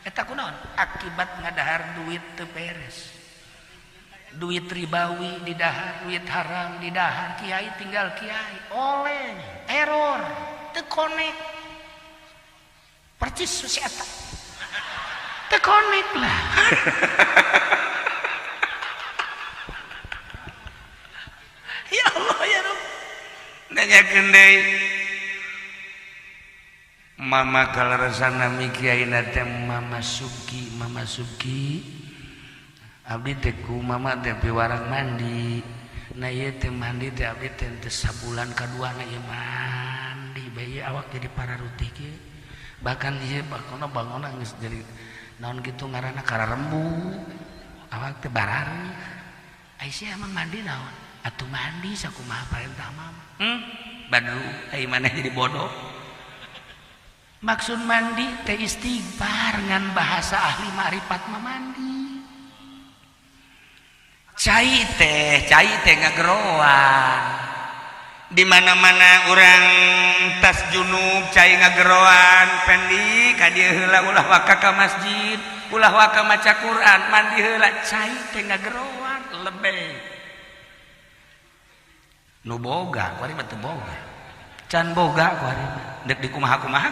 C: eta kunaon akibat ngadahar duit teu beres duit ribawi di dahar duit haram di dahar kiai tinggal kiai oleh error teu connect percis si eta teu connect lah. Ya Allah ya Rabb nanyakeun deui mama kalaresana mi kiaina teh Mama Suki abdi teh ku mama teh piwarang mandi na ieu teh mandi teh abdi teh sabulan kaduana ieu mandi bae awak jadi pararuti kieu bahkan ieu bangunna geus jadi naon kitu ngaranna kararembu awak teh barari Aisyah emang mandi naon atuh mandi sakumaha parentah mama Badru ai maneh jadi bodoh maksud mandi teh istighfar ngan bahasa ahli ma'rifat mah mandi cai teh ngageroan di mana-mana orang tas junub cai ngageroan pendi ka dieu heula ulah waka ka masjid ulah waka maca Quran mandi heula cai teh ngageroan lebih nu boga kuari mah teu boga can boga kuari mah deuk dikumaha-kumaha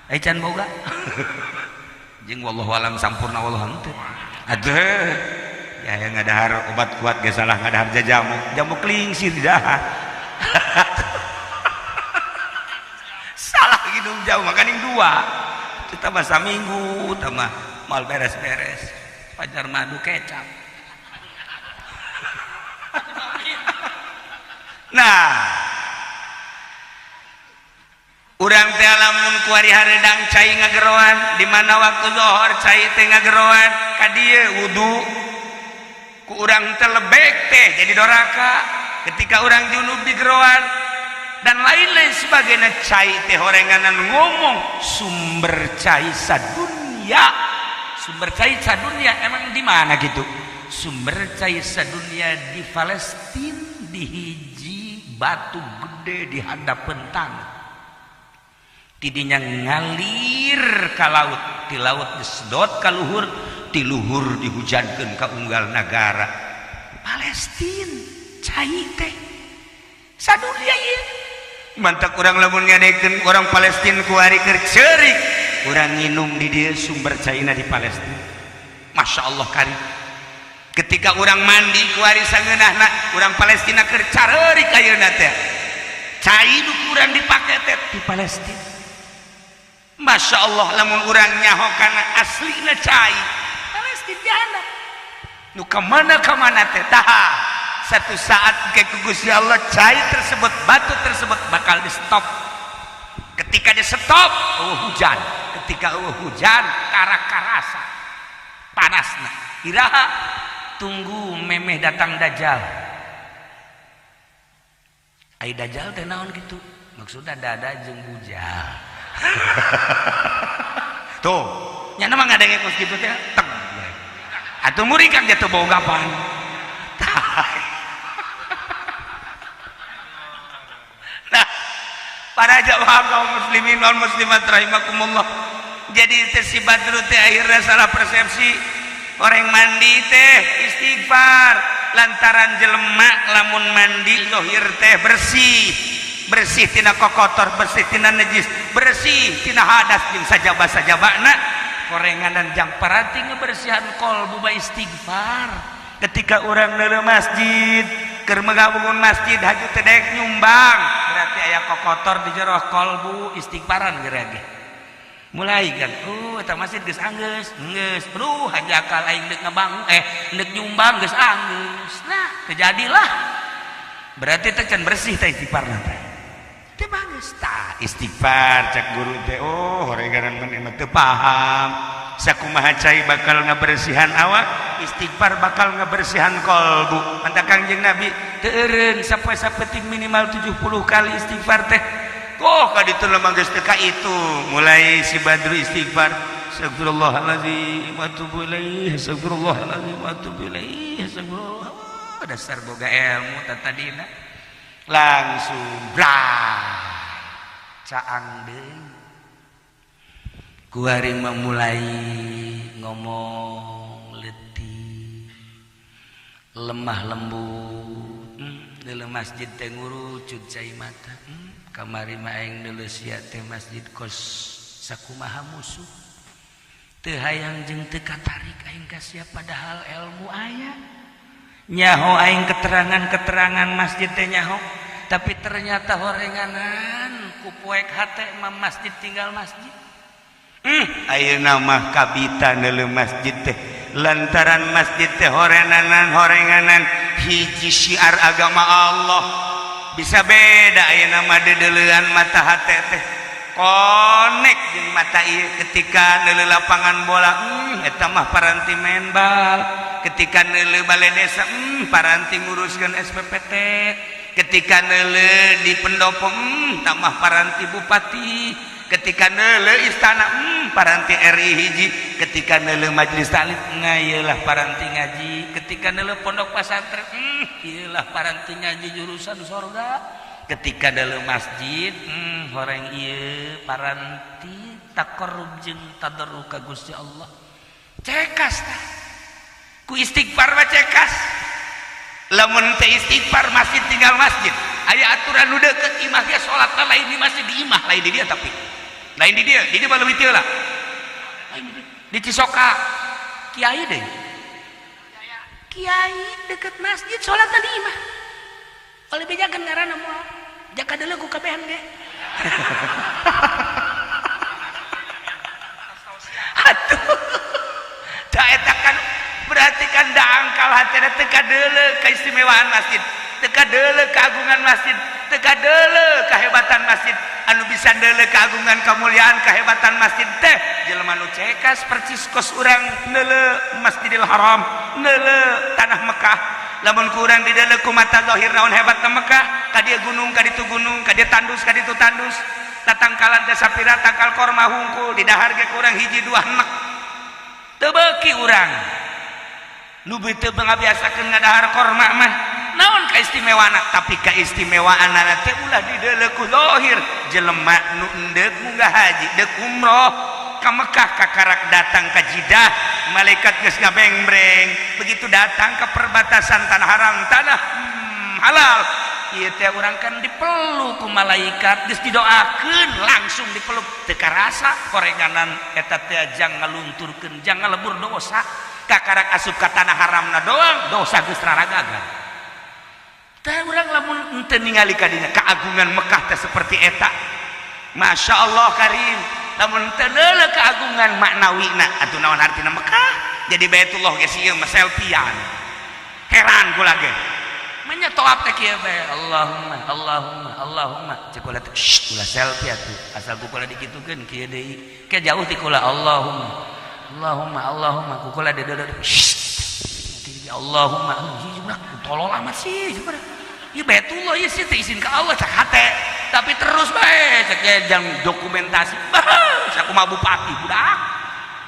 C: ai can boga jeung wallahu alam sampurna wallahu henteu aduh ya yang ngadahar obat kuat ge salah ngadahar jamu klingsir di dahar. Salah hidung jauh makaning dua kita mah saminggu tambah mal beres-beres pajar madu kecap. Nah urang teh lamun ku hari hareudang cai ngageroan di mana waktu zuhur cai teh ngageroan ka dieu wudu ku urang teh lebek teh jadi doraka ketika urang junub di geroan dan lain-lain sebagainya cai teh horenganan ngomong sumber cai sadunya emang di mana gitu sumber cai sadunya di Palestina di hiji batu gede di handap pentang tidinya ngalir ka laut di laut disedot ka luhur di luhur dihujankeun ka unggal nagara Palestina cai teh sadunya ieu mantak urang lamun ngadekeun orang Palestina ku ari keur ceurik urang nginum di dieu sumber caina di Palestina Masya Allah karim ketika urang mandi ku ari sangeunahna urang Palestina keur careurik ayeuna teh cai nu urang dipake teh di Palestina Masya Allah lamun urang nyaho kana aslina cai Palestina dihandap nu kamana teh taha satu saat ke Gusti Allah cai tersebut batu tersebut bakal di stop ketika di stop hujan ketika hujan karasa panasna iraha tunggu memeh datang dajjal ai dajjal teh naon gitu maksudna dada jeung bujal tuh nya mah ngadenge kos kitu teh teng atuh murid kan jatuh boga pan para jamaah kaum muslimin wal muslimat rahimakumullah. Jadi si Badru teh akhirnya salah persepsi. Orang mandi teh istighfar lantaran jelema lamun mandi zahir teh bersih tina kokotor, bersih tina najis, bersih tina hadas jeung sajaba-sajabana. Korengan dan jang parati ngebersihan kolbu ba istighfar. Ketika orang neuleuh masjid keur megabungun masjid haju teh daek nyumbang, berarti aya kokotor di jero kolbu istighfaran geurang ge. Mulai kan eta masjid geus anggeus hanya akal aing deuk ngabangun deuk nyumbang geus anggeus. Nah terjadilah berarti teh can bersih teh istighfarna teh teu bagus tah istighfar cek guru teh. Horenganan maneh teu paham sakumaha cai bakal ngabersihan awak, istighfar bakal ngabersihan kolbu. Manta Kangjeng Nabi teu eureun sapoe-sapeting minimal 70 kali istighfar teh. Kaditu lemah geus teu ka itu. Mulai si Badru istighfar, astagfirullahalazim wa atubu ilaih, astagfirullahalazim wa atubu ilaih, astagfirullah. Dasar boga ilmu tadina. Langsung blah caang deui. Ku ari mulai ngomong letih, lemah lembut. Deuleu masjid teh ngurucut cai mata. Kamari mah aing deuleu sia teh masjid kos sakumaha musuh. Teu hayang jeung teu katarik aing ka sia padahal ilmu aya. Nyaho aing keterangan-keterangan masjid teh nyaho, tapi ternyata horenganan ku poek hate mah masjid tinggal masjid. Ayeuna mah kabita neuleuh masjid teh lantaran masjid teh horenganan hiji syiar agama Allah. Bisa beda ayeuna mah deuleuan mata hate teh konek jeung mata ieu ketika neuleuh lapangan bola eta mah paranti main bal, ketika neuleuh balai desa paranti nguruskeun SPPT, ketika neuleuh di pendopo tamah paranti bupati, ketika neuleuh istana paranti RI hiji, ketika neuleuh majelis taklim ngayelah paranti ngaji, ketika neuleuh pondok pesantren ieulah paranti ngaji jurusan sorga, ketika neuleuh masjid horeng ieu paranti taqarrub jeung tadarruk ka Gusti Allah. Cekas tah ku istighfar mah cekas. Lamun teu istighfar masjid tinggal masjid. Aya aturan nu deukeut imah ge salatna lain di masjid di imah, lain di dia tapi lain di dia baleuwih teu lah. Di Cisoka kiai deui. Kiai deket masjid salatna di imah. Oleh bejakeun ngaranna moal. Jaka deuleu ku kabehan ge. Atuh. Da eta kan berarti kan da angkal hatena teu kadeuleu kaistimewaan masjid, teu kadeuleu keagungan masjid, teu kadeuleu kahebatan masjid. Anu bisa deuleu keagungan kemuliaan kehebatan masjid teh jelema nu cekas percis kos urang neuleuh Masjidil Haram, neuleuh tanah Mekah. Lamun ku urang dideuleu ku mata zahir naon hebatna Mekah, ka dieu gunung, ka ditu gunung, ka dieu tandus, ka ditu tandus. Tatangkalan teh sapira tangkal korma hungkul, di dahar ge kurang hiji dua henek. Teu beuki urang. Nu teu ngabiasakeun ngadahar korma mah naon kaistimewaana, tapi kaistimewaanna teh ulah dideuleu ku zahir. Jelema nu endeup munggah haji deuk umroh ka Mekah kakarak datang ka Jeddah, malaikat geus ngabengbreng, begitu datang ke perbatasan tanah haram, tanah halal, ieu teh urang kan dipeluk ku malaikat, geus didoakeun langsung dipeluk, teu karasa korenganan eta teh jang ngalunturkeun, jang ngalebur dosa, kakarak asup ka tanah haramna doang dosa geus raragagan. Tah urang lamun henteu ningali ka dinya keagungan Mekah teh seperti eta. Masya Allah karim, lamun teu neuleuh keagungan maknawina atuh naon artina Mekah jadi Baitullah geus ieu mah selfiean. Heran kula ge. Manya toab teh kieu bae Allahumma cek kula teh kula selfie atuh asal kula dikitukeun kieu deui ke jauh ti kula Allahumma kula deudeuh Allahumma hijrah tolol amat sih coba ieu Baitullah ieu sih teh izin ka Allah cak hate tapi terus bae cek jang dokumentasi sakumaha bupati budak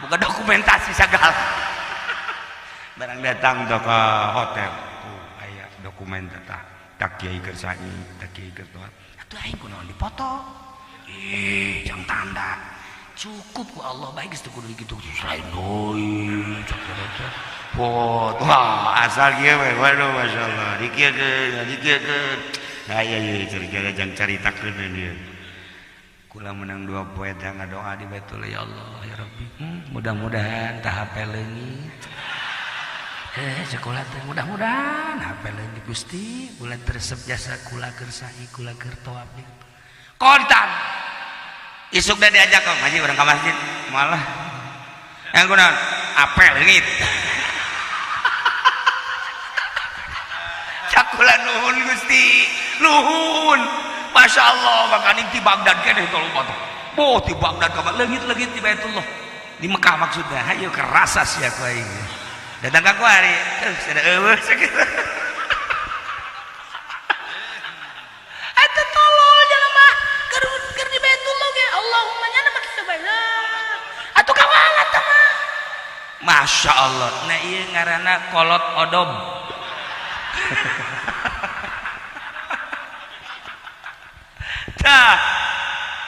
C: buka dokumentasi sagala barang datang ke hotel tuh aya dokumen tah tak kiai keur sanyi tak kiai keur toat atuh aing kunaon dipoto
A: Jangan tanda cukup ku Allah baik geus kudu kitu sae deui cak eta pot
C: wah asal kieu we waduh masyaallah dikieukeun nah iya cerita jang caritakeun ieu kula menang 2 poe teh ngadoa di Baitul ya Allah ya Rabbi mudah-mudahan tah hape leungit sekolah teh mudah-mudahan hape leungit Gusti bulan teresep jasa kula keur sae kula keur tawaf kontan isuk dah diajak kok ngaji orang ke masjid malah yang kunaon apel leungit cakula nuhun Gusti nuhun Masya Allah makanin ti Baghdad keneh kalau batok boh ti Baghdad ka leungit-leungit di Baitullah di Mekah maksudnya hayu kerasa sia ku aing datang ka ku hari sada eueuh sakitu Masya Allah nah iya ngaranna kolot odom tah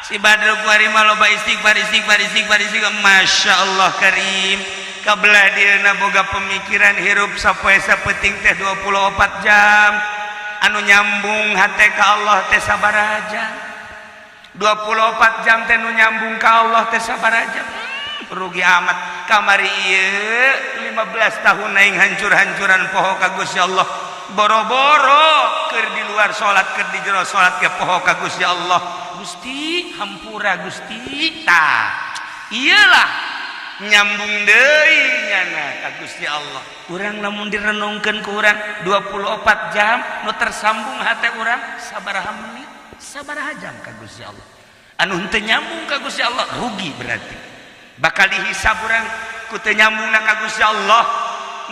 C: si Badrul kuari mah loba istighfar Masya Allah karim kabelah dieuna boga pemikiran hirup sapoe sapeting teh 24 jam anu nyambung hate ka Allah teh sabaraha jam 24 jam teh nu nyambung ka Allah teh sabaraha jam rugi amat kamari ieu 15 tahun aing hancur-hancuran poho ka Gusti Allah boro-boro keur di luar salat keur di jero salat ge poho ka Gusti Allah Gusti hampura Gusti tah iyalah nyambung deui nyana ka Gusti Allah urang lamun direnungkeun ku urang 24 jam nu tersambung hate urang sabaraha menit sabaraha jam ka Gusti Allah anu henteu nyambung ka Gusti Allah rugi berarti bakal dihisab urang ku teu nyambungna ka Gusti Allah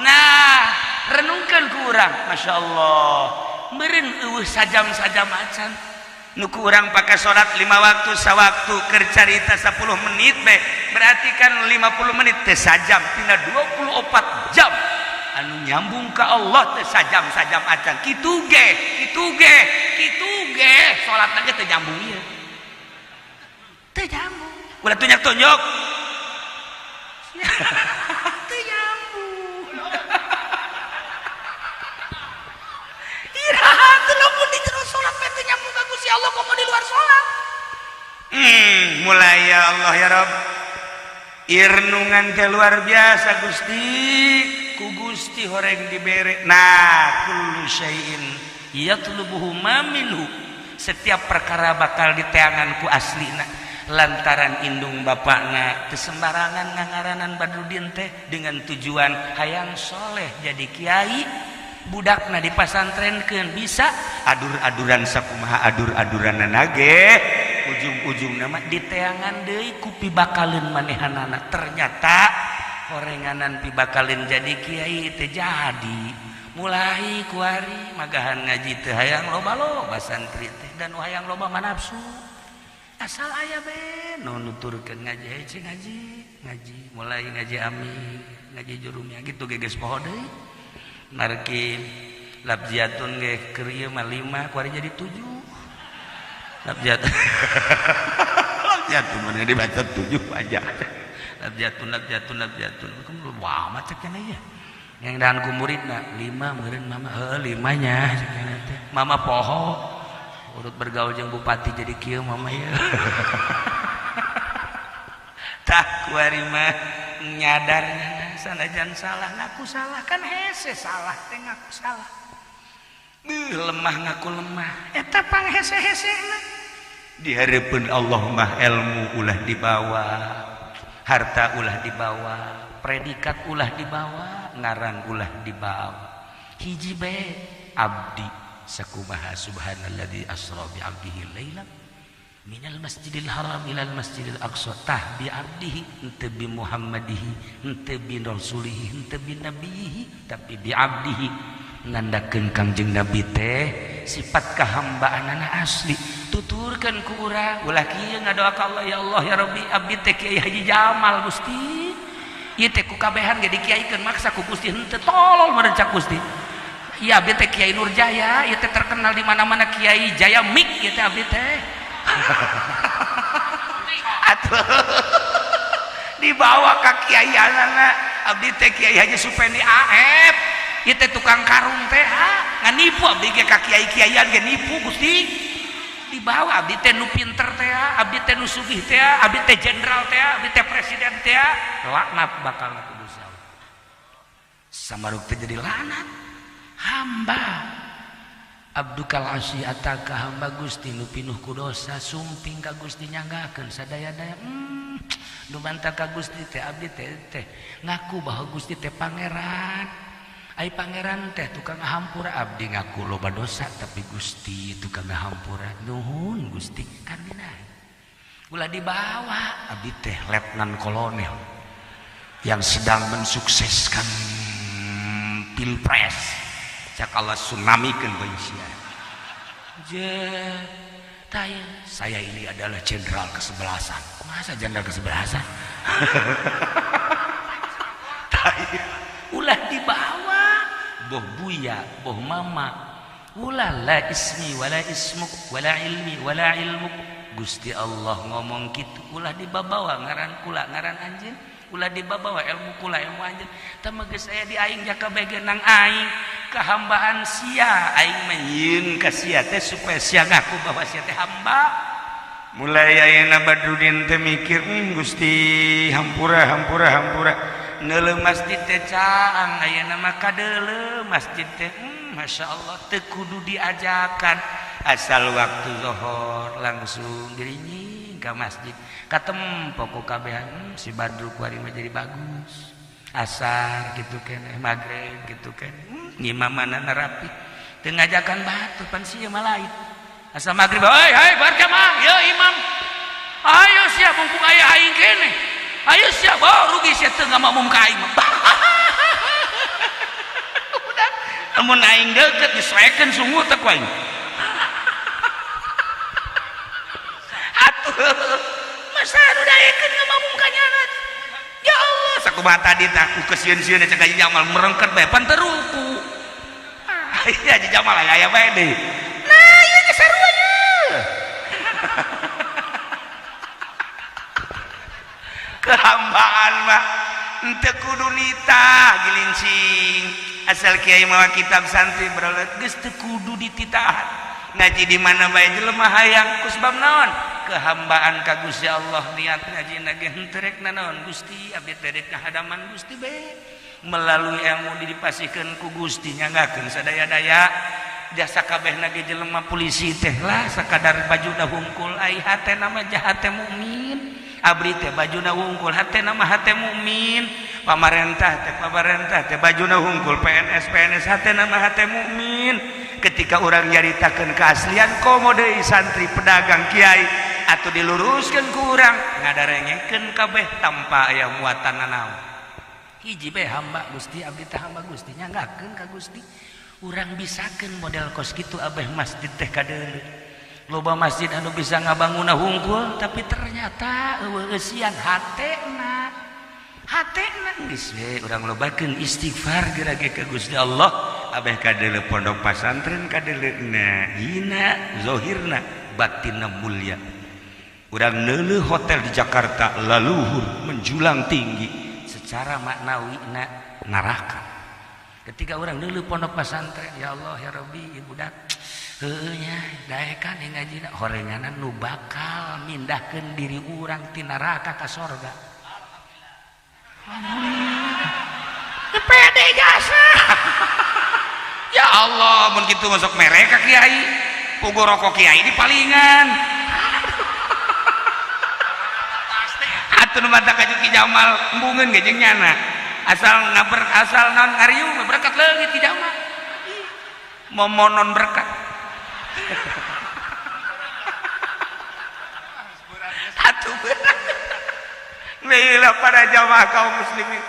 C: nah renungkeun ku urang Masya Allah meureun eueuh sajam-sajam acan nu ku urang pake salat 5 waktu sawaktu keur carita 10 menit be berarti kan 50 menit teh sajam tina 24 jam anu nyambung ka Allah teh sajam-sajam acan kitu ge salatna ge teu nyambung ieu teu nyambung ulah tunjuk-tunjuk teu nyambung iraha teu lamun di jero salat teh nyambung ka Gusti Allah komo di luar salat mulai ya Allah ya Rabb irnungan teh luar biasa Gusti ku Gusti horeng dibere nah kullu syai'in yatlubuhu ma minhu setiap perkara bakal diteangan ku aslina lantaran indung bapakna teu sembarangan ngangaranan Badrudin teh dengan tujuan hayang soleh jadi kiai budakna dipasantrenkeun bisa adur-aduran sakumaha adur-aduranana ge ujung-ujungna mah diteangan deui ku pibakaleun manehanana ternyata horenganan pibakaleun jadi kiai teh jadi mulai kuari magahan ngaji teh hayang loba-loba santri teh dan hayang loba manapsu asal aya be nu nuturkeun ngaji ngaji mulai ngaji ami ngaji jurumnya gitu geges poho deui marki labziatun ge keur ieu mah 5 kuari jadi 7 labziatun labziatun mana dibaca 7 aja labziatun wah macet kana ieu yang dahan ku muridna 5 meureun mama 5-nya cenah teh mama poho urut bergaul jeung bupati jadi kieu mama ya tah kuari mah nyadarnya sanajan salah ngaku salah kan hese salah teh ngaku salah lemah ngaku lemah eta panghese-hesena di hareupeun Allah mah ilmu ulah dibawa harta ulah dibawa predikat ulah dibawa ngaran ulah dibawa hiji bae abdi sakumaha subhanalladzi asra bi 'abdihi lailan minal masjidil haram ilal masjidil aqsa tah bi 'abdihi henteu bi muhammadihi henteu bi rasulihi henteu bi nabihi tapi bi 'abdihi nandakeun kangjeng nabi teh sifat kahambaanana asli tuturkeun ku urang ulah kieu ngadoa ka Allah ya Allah ya Rabbi abdi teh Kiai Haji Jamal Gusti ieu teh ku kabehan ge dikiaikeun maksa ku Gusti henteu tolol merencak Gusti iya abdi teh Kiai Nurjaya ieu teh terkenal di mana-mana Kiai Jaya Mik ieu teh abdi teh atuh dibawa ka kiaianana abdi teh Kiai Haji Supeni AF ieu teh tukang karung teh nganipu abdi ge ka kiai-kiaian ge nipu Gusti dibawa abdi teh nu pinter teh abdi teh nu sugih teh abdi teh jenderal teh abdi teh presiden teh laknat bakal kudu saha samaruk teh jadi lanat hamba abdukal asyata ka hamba Gusti nu pinuh ku dosa sumping ka Gusti nyanggakeun sadaya-daya dumanta ka Gusti teh abdi teh ngaku bahwa Gusti teh pangeran ai pangeran teh tukang ngahampura abdi ngaku loba dosa tapi Gusti tukang ngahampura nuhun Gusti kan dina ulah dibawa abdi teh letnan kolonel yang sedang mensukseskan pilpres cak Allah tsunamikeun bae sia saya ini adalah jenderal kesebelasan masa jenderal kesebelasan ulah dibawa boh buya boh mama ulah la ismi wala ismuk wala ilmi wala ilmuk Gusti Allah ngomong gitu ulah dibawa ngaran kula ngaran anjeun ulah dibawa ilmu kula ilmu anjeun tah geus aya di aing jaka begenang aing kehambaan sia aing menyin ka sia teh supaya sia ngaku bahwa sia teh hamba mulai ayeuna Badrudin teh mikir Gusti hampura neuleuh masjid teh caang ayeuna mah kadeuleuh masjid teh Masya Allah teu kudu diajakan asal waktu zuhur langsung dirinyi ka masjid katempo ku kabehan si Badru kuari mah jadi bagus asar gitu keneh magrib gitu keneh ngimamana rapi teu ngajakan batu pan sieu mah lain asa magrib hai berjamaah ya imam ayo sia mumpung aya aing keneh ayo sia bawa rugi sia teu ngamamum ka aing amun aing deukeut disoekeun sungu teh ku aing atuh masa anu daekeun ngamamum ka nyarat ya Allah sakumaha tadi teh ku kesieun-sieun cek Haji Jamal merengket bae pan teu ruku Haji Jamal aya bae deui nah ieu ge saruanya kehambaan mah henteu kudu nita gilincing asal kiai mawa kitab santri berolet geus teu kudu dititahan ngaji di mana bae jelema hayang ku sebab naon kehambaan ka Gusti Allah niat ngajina ge henteu rek naon Gusti abdi teh rek hadaman Gusti bae melalui ilmu dipasihkeun ku Gusti nyanggakeun sadaya-daya jasa kabehna ge jelema polisi teh lah sakadar bajuna hungkul ai hatena mah jahat teh mukmin abdi teh bajuna hungkul hatena mah hate mukmin pamarentah teh bajuna hungkul PNS hatena mah hate mukmin ketika orang nyaritakeun keaslian komo deui santri pedagang kiai atuh diluruskeun ku urang ngadarengekeun kabeh tanpa aya muatan nanaon hiji bae hamba Gusti abdi teh hamba Gusti nyanggakeun ka Gusti urang bisakeun model kos kitu abeh masjid teh kadeuleu loba masjid anu bisa ngabangunna hungkul tapi ternyata eueuh eusian hatena geus we urang lobakeun istighfar gerage ka Gusti Allah abeh kadeuleu pondok pasantren kadeuleuna hina zahirna batinna mulia urang neuleuh hotel di Jakarta laluhur menjulang tinggi secara maknawina neraka ketika urang neuleuh pondok pasantren ya Allah ya Rabbi budak heueuh nya daekan ngajina horenganan nu bakal mindahkeun diri urang ti neraka ka sorga alhamdulillah pede jasa ya Allah mun kitu masuk mereka kiai pugu rokok kiai di palingan atuh nu mata ka Juki Jamal embungeun ge jeung nyana asal naon ngariung berkat leungit Ki Jamal momonon berkat atuh Baiklah para jamaah kaum muslimin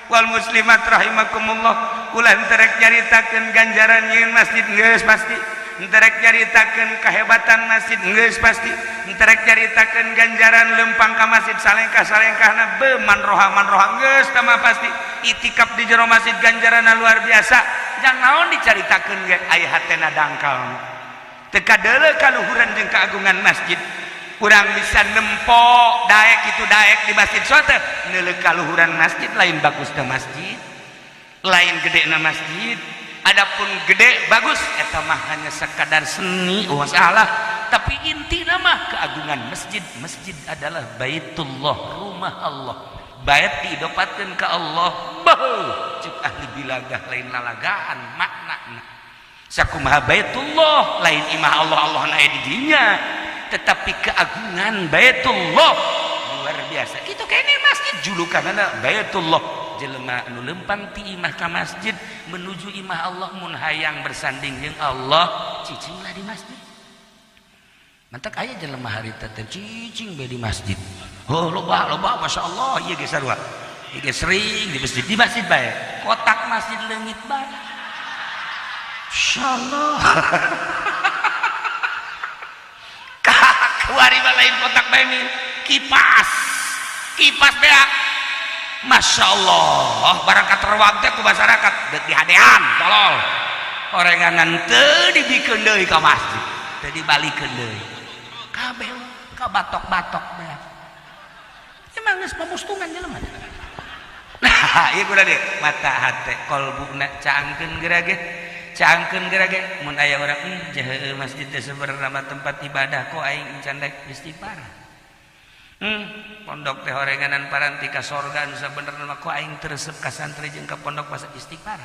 C: wal muslimat rahimakumullah kula enterek nyaritakeun ganjaran nyeun masjid geus pasti enterek nyaritakeun kahebatan masjid geus pasti enterek nyaritakeun ganjaran lempang ka masjid salengkah-salengkahna be manroha geus tah pasti itikaf di jero masjid ganjaranna luar biasa jang naon dicaritakeun ge aya hatena dangkal teu kadeuleu kaluhuran jeung keagungan masjid kurang bisa nempok daek itu daek di masjid suatu neuleuh kaluhuran masjid lain bagus na masjid lain gede na masjid adapun gede bagus eta mah hanya sekadar seni salah tapi inti nama keagungan masjid masjid adalah baitullah rumah Allah bait diidopatkeun ka Allah cek ahli bilagah lain lalagaan makna sakumaha baitullah lain imah Allah Allah na di dinya tetapi keagungan baitullah luar biasa kitu kene masjid julukanna baitullah jelema anu lempang ti imah ka masjid menuju imah Allah mun hayang bersanding jeung Allah cicinglah di masjid mantak aya jelema harita teh cicing bae di masjid oh loba masyaallah ieu ge sarua ieu ge sering di masjid bae kotak masjid leungit bae insyaallah kuari lain kotak bae kipas beak Masya Allah barang katerwag teh ku masyarakat deuk dihadean tolol orenganan teu dibikeun deui ka masjid teu dibalikeun deui kabeh ka batok-batok beak emang geus pamustungan jelema nah ieu kudu deui mata hate kolbuna caangkeun gerage mun aya urang jaheuh masjid teh sabarana tempat ibadah kok aing can daek istighfar pondok teh horenganan paranti ka sorga anu sabenerna mah kok aing teresep ka santri jeung ka pondok pas istighfar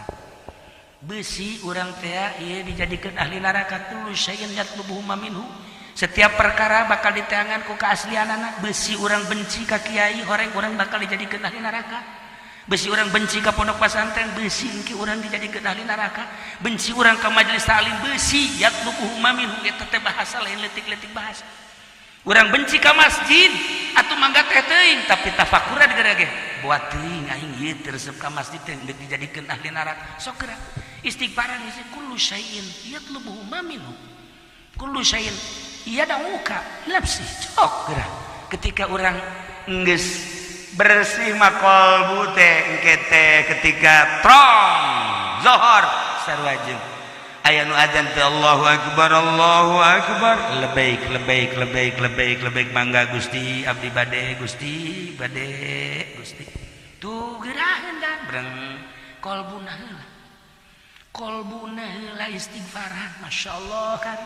C: beusi urang teh ieu dijadikeun ahli neraka tulus sayen yatlubuhu minhu setiap perkara bakal diteangan ku keaslianana beusi urang benci ka kiai horeng urang bakal dijadikeun ahli neraka besi orang benci ke pondok pesantren besi engke orang dijadikan ahli neraka benci orang ke majelis taklim besi yatlubuhu minhu eta teh bahasa lain leutik-leutik bahasa orang benci ke masjid atuh mangga teh teuing tapi tafakuran gerage buat teuing aing ieu teresep ka masjid teh deuk dijadikeun ahli neraka sok geura istighfaran ieu kullu syai'in yatlubuhu minhu kullu syai'in yad'uka nafsi sok geura ketika orang geus bersih makol bute engke ketika trong zohor sarwajeng aya nu adzan teh Allahu akbar lebaik mangga Gusti abdi bade Gusti tuh gerahan dan breng kolbuna heula istighfaran masyaallah kan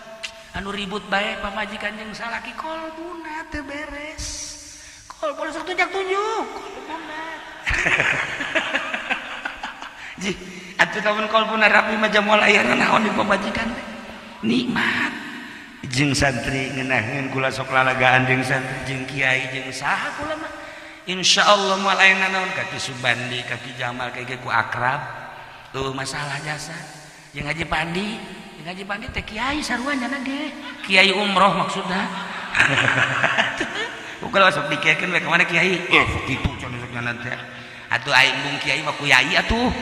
C: anu ribut bae pamajikan jeung salaki kolbuna teu beres kalau boleh sok tunjuk ji atuh lamun kolbuna rapi mah jamual aya naon di pamajikan teh nikmat jeung santri ngeunaheun kula sok lalagaan jeung santri jeung kiai jeung saha kula mah insyaallah moal aya naon kaki Subandi kaki Jamal kaki ku akrab tuh masalah jasa jeung Haji Pandi teh kiai sarua nya ge kiai umroh maksudna kalau sok dikekeun we ka mana kiai kitu contohna nanti atuh aing bung kiai mah ku yai atuh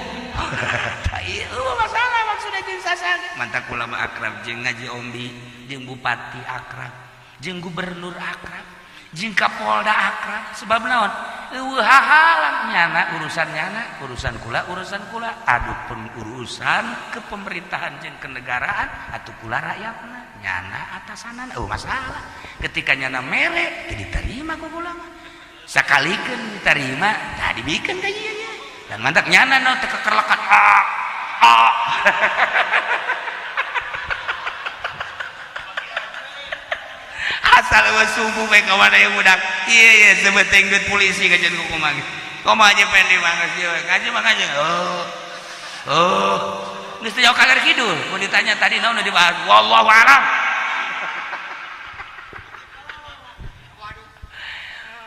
C: ieu masalah maksudna jeung sasana mantap kula mah akrab jeung ngaji ombi jeung bupati akrab jeung gubernur akrab jeung kapolda akrab sebab naon eueuh hahalang nyana urusan kula adupun urusan kepemerintahan jeung kenegaraan atuh kula rakyatna nyana atasanana masalah ketika nyana mere teu diterima ku kula mah sakalikeun diterima tah dibikeun ka ieu nya dan mantak nyana naon teu kekerlekat asal we subuh we ka mana yang budak ieu sebeteng duit polisi ka jeung kumaha kumaha aja pengen dimanggas ieu ngaji mah ngaji geus teu jauh kaler kidul mun ditanya tadi naon dibahas wallahu a'lam.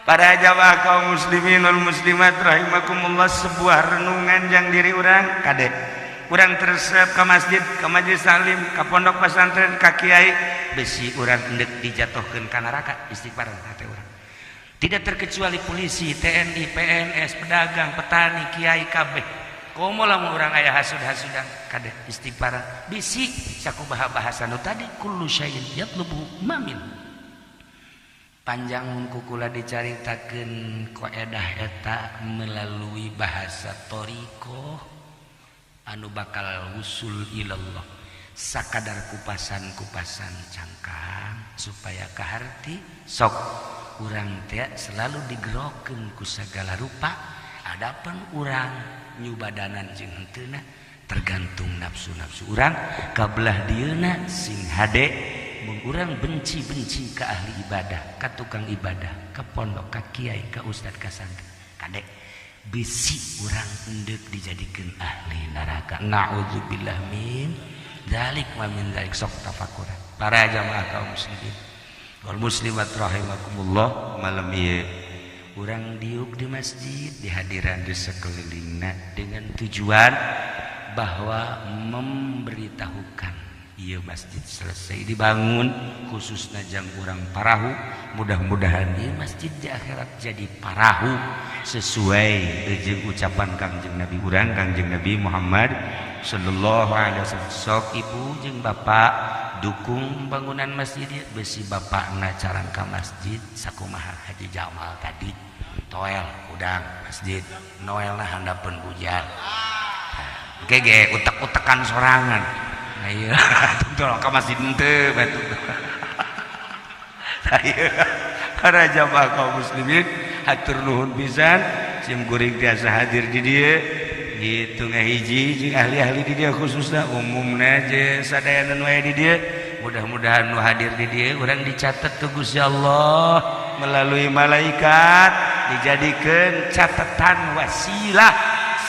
C: Para jamaah kaum muslimin wal muslimat rahimakumullah sebuah renungan jang diri urang kade urang teresep ka masjid ka majelis taklim ka pondok pesantren ka kiai besi urang hendak dijatuhkeun ka neraka istighfar hate urang tidak terkecuali polisi TNI PNS pedagang petani kiai kabeh komo lamun urang aya hasud-hasudan kade istighfar bisi sakumaha bahasa nu tadi kullu syai'in yatlubu mamin panjang kukula dicaritakeun qaedah eta melalui bahasa toriko anu bakal usul ilallah sakadar kupasan-kupasan cangkang supaya kaharti sok urang teh selalu digerokeun ku sagala rupa. Adapun urang nyubadanan jeung henteu tergantung nafsu-nafsu urang kabelah dieuna sing hade mun urang benci-benci ka ahli ibadah, ka tukang ibadah, ka pondok, ka kiai, ka ustad, ka santri, kadek bisi urang endeup dijadikeun ahli neraka. Nauzubillah min dzalik wa min dzalik. Sok tafakuran para jamaah kaum muslimin wal muslimat rahimakumullah. Malam ieu urang diuk di masjid di hadiran di sekelilingna dengan tujuan bahwa memberitahukan ieu masjid selesai dibangun khususna jang urang parahu. Mudah-mudahan ieu masjid di akhirat jadi parahu sesuai jeung ucapan Kangjeng Nabi urang Kangjeng Nabi Muhammad sallallahu alaihi wasallam. Sok ibu jeung bapak dukung bangunan masjid besi bapakna caran ka masjid sakumaha Haji Jamal tadi toel udang masjid noelna handapeun bujal gege utek-utekan sorangan. Nah iya tolong ka masjid henteu batu. Saya para jamaah kaum muslimin hatur nuhun pisan sim kuring tiasa hadir di dieu gitu ngahiji jeung ahli-ahli di dieu khususna umumna jeung sadayana wae di dieu. Mudah-mudahan nu hadir di dieu urang dicatet ku Gusti Allah melalui malaikat dijadikeun catatan wasilah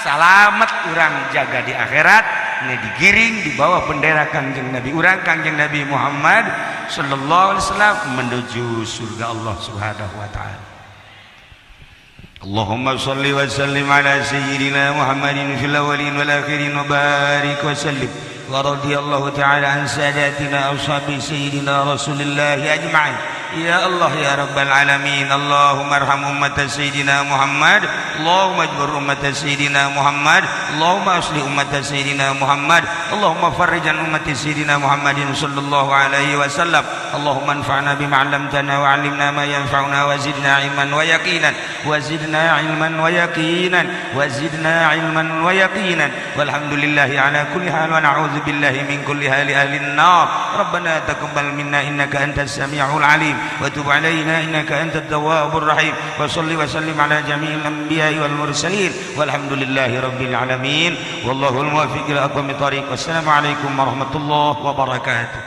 C: salamet urang jaga di akhirat ini digiring di bawah bendera Kangjeng Nabi urang Kangjeng Nabi Muhammad sallallahu alaihi wasallam menuju surga Allah Subhanahu wa taala. Allahumma shalli wa sallim ala sayyidina Muhammadin fil awwalin wal akhirin wa barik wa sallim wa radiyallahu ta'ala an sadatina ashabi sayyidina Rasulillah ajma'in. Ya Allah ya Rabbal Alamin. Allahumma arham ummat Sayyidina Muhammad. Allahumma ajbur ummat Sayyidina Muhammad. Allahumma asli ummat Sayyidina Muhammad. Allahumma farrijan ummat Sayyidina Muhammadin sallallahu alaihi wasallam. Allahumma anfa'na bima 'allamtana wa 'allimna ma yanfa'una wa zidna ilman wa yaqinan wa zidna ilman wa yaqinan wa zidna ilman wa yaqinan walhamdulillahi ala kulli hal wa na'udzu billahi min kulli hali ahli an-nar. Rabbana taqabbal minna innaka antas sami'ul 'alim وتب علينا إنك أنت التواب الرحيم وصل وسلم على جميع الأنبياء والمرسلين والحمد لله رب العالمين والله الموفق إلى أقوم الطريق والسلام عليكم ورحمة الله وبركاته.